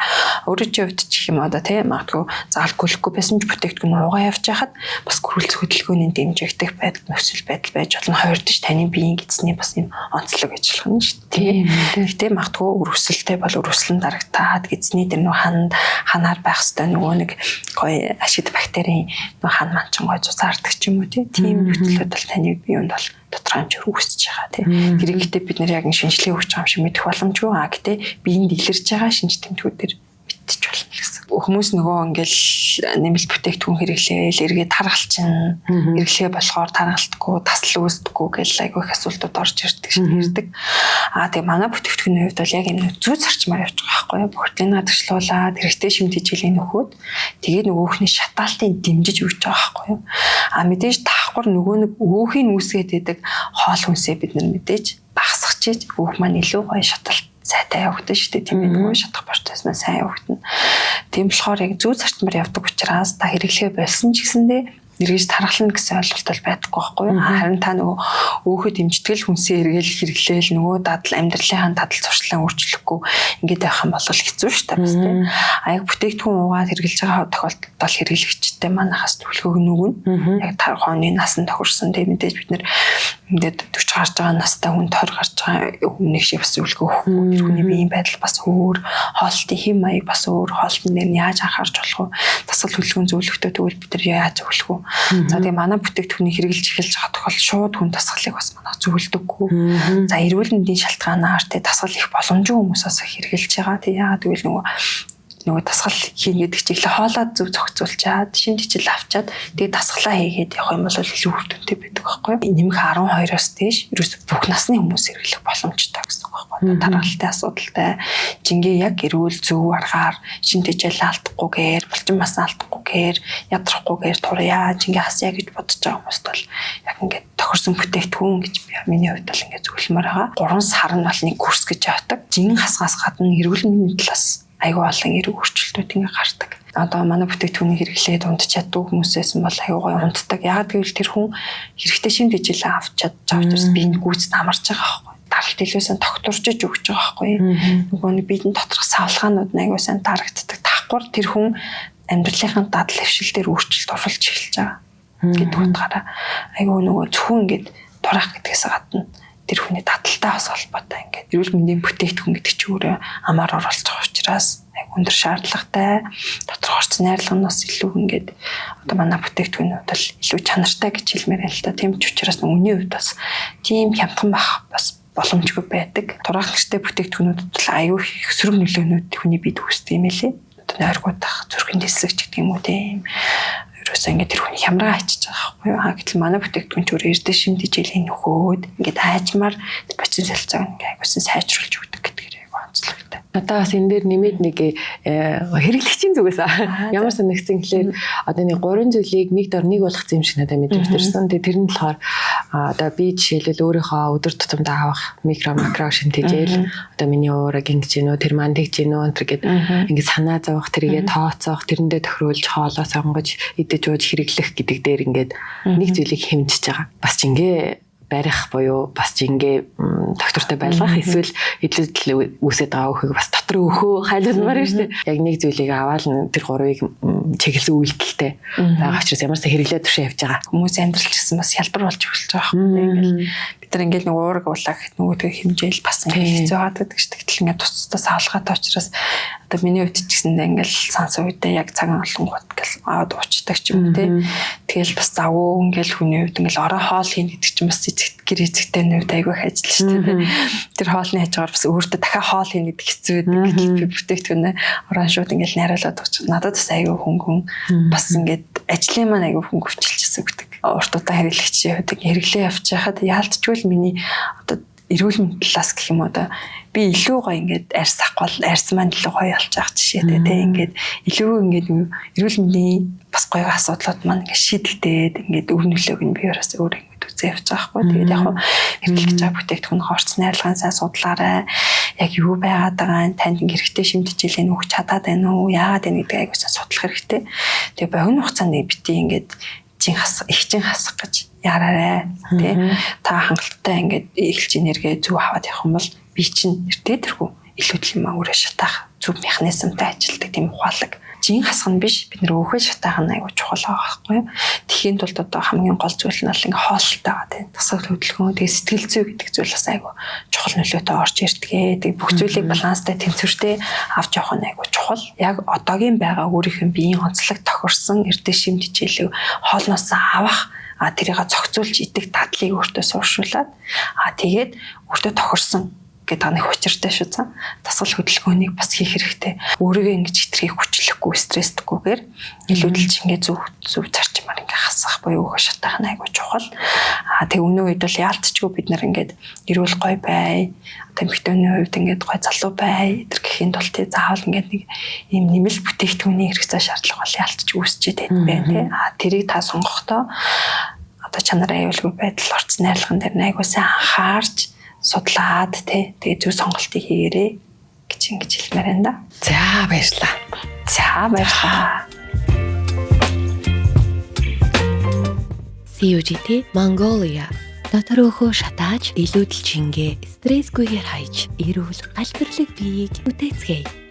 Өөрөө чи хувьд ч юм одоо тий магадгүй заавал гөлөхгүй байсан ч бүтээгдэхүүн уугаа явж хахад бас гөрвөлзөх хөдөлгөөний дэмжигдэх байдал нөхцөл байдал байж болно. Хоёрдож таны биеийн гизний бас юм онцлог ажиллах нь шүү дээ. Тэгтээ магадгүй өрөвсөлтэй бол өрөвслэн дарагтаад гизний дээр нөх ханаар байх хэвээр нөгөө нэг гоё ашид бактерийн нөх хан манчин гоё цуцаардаг ч юм уу тийм нөхцөлөд бол таны биеинд бол тодорхой хэмжээр үүсэж байгаа тийм. Тэрийг гэдэг бид нэр яг шинжилгээ өгч байгаа юм шиг мэдэх боломжгүй. Гэтэ биеинд илэрж байгаа шинж тэмдгүүд төр мэдчих болно гэсэн. Хүмүүс нөгөө ингээл нэмэлт бүтээгдэхүүн хэрэглээл эргээд таргалчин хэрэглээ болохоор таргалтгүй тасал үүсдэггүй гэл айгүй их асуултууд орж ирдэг ширдэг. Тэгээ манай бүтээгдэхүүний хувьд бол яг энэ зүй зарчмаар явж байгаа байхгүй юу? Протеин гадагшлуулаад хэрэгтэй шимт хичээлийн нөхөд тэгээд нөгөөхний шатаалтын дэмжиж өгч байгаа байхгүй юу? Мэдээж давхар нөгөө нэг өөхийг үүсгээд байдаг хоол хүнсээ бид нар мэдээж багасгах чиж өөх маань илүү гоё шаталт сайтай явагдана шүү дээ тийм ээ нөгөө шатах процесс маань сайн явагдана. Тийм болохоор яг зүй зарчмаар явдаг учраас та хэрэглэхээ болсон ч гэсэндээ эргэж тархална гэсэн ойлголт бол байдаггүй байхгүй юу? Харин та нөгөө өөхөө дэмжтгэл хүнсээ эргээл хэрэглээл нөгөө дадал амьдралынхаа дадал зуршлаа өөрчлөхгүй ингээд байх юм бол хэцүү шүү дээ бас тийм. Яг бүтээгдэхүүн уугаад хэрэглэж байгаа тохиолдолд бол хэрэглэгчтэй манахаас төлхөөг нүгэн яг хооны насан тохирсон тийм мэдээж бид нэр ингээд 40 гарч байгаа настай хүн 20 гарч байгаа хүнийх шиг бас үлгөө өгөхгүй тэр хүний биеийн байдал бас өөр хоолтын хэм маяг бас өөр хоолтын дээр нь яаж анхаарч болох вэ? Дасгал хөдөлгөөн зөвлөхтэй тэгвэл бид нар яаж зөвлөх вэ? За тэгээ манай бүтээгдэхүүнийг хэрэглэж эхэлж байгаа тохиолдолд шууд хүн дасгалыг бас манайх зөвлөдөггүй. За эрүүл мэндийн шалтгаанаар тэ дасгал их боломжтой хүмүүсээс хэрэглэж байгаа. Тэг яагаад гэвэл нөгөө дасгал хийнэ гэдэг чинь ихлэ хоолоод зөв зохицуулчаад шинэ хичээл авчаад тэгээ дасгалаа хийгээд явах юм бол илүү үр дүнтэй байдаг байхгүй юу? Нэмэх 12-оос дээш ерөөс бүх насны хүмүүс хэрэглэх боломжтой гэсэн үг байхгүй юу? Тархалтын асуудалтай жингээ яг эрүүл зөв аргаар шинэ хичээл алдахгүйгээр булчин мас алдахгүйгээр ядрахгүйгээр турья жингээ хасъя гэж бодож байгаа хүмүүст бол яг ингээд тохирсон бүтээгдэхүүн гэж миний хувьд бол ингээд зөвлөмөр байгаа. 3 сар нь бол нэг курс гэж явдаг. Жин хасгаас гадна эрүүл мэндийн талаас айгүй олон эрг өөрчлөлтүүд ингээ гардаг. Одоо манай бүтээгдэхүүнийг хэрэглээд унтж чаддаг хүмүүсээс бол айгүй гоё унтдаг. Ягаад гэвэл тэр хүн хэрэгтэй шинэ хичээлээ авч чадж учраас биеийн гүйцэд амарч байгаа байхгүй. Даралт илүүсэн тогтворчж өгч байгаа байхгүй. Нөгөө нэг биеийн доторх савлгаанууд айгүй сайн дарагддаг. Давхар тэр хүн амьдралынхаа дадал хвшил дээр өөрчлөлт оруулж эхэлж байгаа гэдэг утгаараа айгүй нөгөө зөвхөн ингээд турах гэдгээс гадна тэр хүний дадалтай бас холбоотой ингээд эрүүл мэндийн бүтээгдэхүүн гэдэг чинь өөрөө амар оролцож байгаа учраас өндөр шаардлагатай доторх орц найрлагнаас илүү ингээд одоо манай бүтээгдэхүүнүүд бол илүү чанартай гэж хэлмээр байна л да. Тийм ч учраас үнийн хувьд бас тийм хямдхан байх бас боломжгүй байдаг. Тураах гэртэй бүтээгдэхүүнүүдэд бол аюу их сөрөг нөлөөнүүд хүний биед үүсдэг юм элэ. Одоо нойргуудах зүрхэн дэслэгч гэдэг юм уу тийм ерөөсөө ингээд тэр хүний хямраа ачиж байгаа байхгүй юу? Гэтэл манай бүтээгдэхүүн ч өөр эрдэ шимт хичээлийн нөхөөд ингээд хайчмаар бочин солилцоог ингээд айгуусан сайжруулж өгдөг гэдгээр айгуу онцлогтой. Надаа бас энэ дээр нэмээд нэг хэрэглэгчийн зүгээс ямар санагдсан гэхэлэр одоо нэг 3 зүйлийг нэг дор нэг болгох юм шиг надад мэдрэгдэрсэн. Тэгээ тэр нь болохоор одоо би жишээлбэл өөрийнхөө өдөр тутамдаа авах макро шинтэжэл одоо миний уураг ингэж гинөө тэр маань тэгж гинөө энэ гэд ингэ санаа зовох тэрийгэ тооцоох тэрэндээ тохируулж хоолоо сонгож идэж ууж хэрэглэх гэдэг дээр ингээд нэг зүйлийг хэмжиж байгаа. Бас ч ингээ барих буюу бас ч ингээ доктортой байлгах эсвэл идэл үүсээд байгаа өхөг бас дотор өөхөө хайлуулмаар байна шүү дээ. Яг нэг зүйлийг аваад тэр 3-ыг чиглэсэн үйлдэлтэй байгаа учраас ямар ч хэрэглээд тушаа явж байгаа. Хүмүүс амьдрал гэсэн бас хялбар болж эхэлж байгаа юм. Ингээл бид нар ингээл нэг уураг уулаа гэхэд нөгөөдгөө хэмжээл бас ингээл хэцүү хаадаг гэж тэгтэл ингээ тусцтай саалгаатай учраас одоо миний хувьд ч гэсэндээ ингээл сансан үедээ яг цаг олонгууд гэл аваад уучдаг ч юм те. Тэгэл бас завгүй ингээл хүний хувьд ингээл орой хоол хийн гэдэг чинь бас гэр эцэгтэй нүд айгүй их ажиллаж шүү дээ. Тэр хоолны хажуугаар бас өөртөө дахиад хоол хийн гэдэг хэцүү байдаг. Би бүтээгдэхүүнээ орон шууд ингээл найруулаад өгч. Надад бас айгүй хөнгөн бас ингээд ажлын маань айгүй хөнгө өвчлөжсэн гэдэг. Урт удаа хэрэглэгчийн хувьд хэрэглээ явж байхад яалтчгүй л миний одоо эрүүл мэндийн талаас гэх юм одоо би илүү гоё ингээд арьс авах арьс маань илүү гоё болж байгаа жишээтэй тийм ингээд илүү ингээд эрүүл мэндийн бас гоё асуудлууд маань ингээд шийдэгдээд ингээд өв нөлөөг нь би өөрөөсөө өөр ингээд үзээ явж байгаа хгүй. Тэгээд яг хуу хэрэглэж байгаа бүтээгдэхүүн хорц найрлагын сайн судлаарай. Яг юу байгаад байгаа танд хэрэгтэй шимт хичээлээ өгч чадаад байна уу? Яагаад энэ гэдэг айгуусаа судлах хэрэгтэй. Тэгээд богино хугацаанд бити ингээд ихчин хасах гэж яраарэ тий. Та хангалттай ингээд эхэлж энерги зөв аваад явах юм бол би чинь эртээ тэрхүү илүүдл юм өөрөө шатаах зөв механизмтай ажилладаг тийм ухаалаг. Жин хасах нь биш, бид нэр өөхөө шатаах нь айгуу чухал байгаа байхгүй юу. Тэхийн тулд одоо хамгийн гол зүйл нь бол ингээ хоолтой байгаа тийм тасгал хөдөлгөөн, тэгээ сэтгэл зүй гэдэг зүйл бас айгуу чухал нөлөөтэй орж ирдгээ. Тэгээ бүх зүйлийг баланстай тэнцвэртэй авч явах нь айгуу чухал. Яг одоогийн байгаа өөрийнх нь биеийн онцлог тохирсон эрдэ шим хичээлийг хоолноос авах тэрийг зохицуулж идэх тадлыг өөртөө сууршуулад тэгээд өөртөө тохирсон гэдэг нэг учиртай шүү заа. Дасгал хөдөлгөөнийг бас хийх хэрэгтэй. Өөрийгөө ингэж хитрхи хүчлэхгүй, стресстгүйгээр илүүдэлж ингээ зөв зарчмаар ингээ хасах буюу өөхө шатаах нь айгуу чухал. Тэг өнөө үед бол яалтчгүй бид нар ингээд эрүүл гой бай. Одоо эмэгтэйний хувьд ингээд гой залуу бай. Тэр гэхийн тулд заавал ингээд нэг ийм нэмэлт бүтээгдэхүүний хэрэгцээ шаардлага бол яалтчгүй үүсчихэд байна тий. Тэрийг та сонгохдоо одоо чанарын аюулгүй байдал орц найрлаган дээр айгуу сайн анхаарч судлаад тэгээ зөв сонголтыг хийгээрэй гэж ингэж хэлмээр байна да. За баярлалаа. За баярлалаа. CUGT Mongolia дотор өөхөө шатааж илүүдэлж ингээ стрессгүйгээр хайж эрүүл галбирлэг биеийг бүтээцгээе.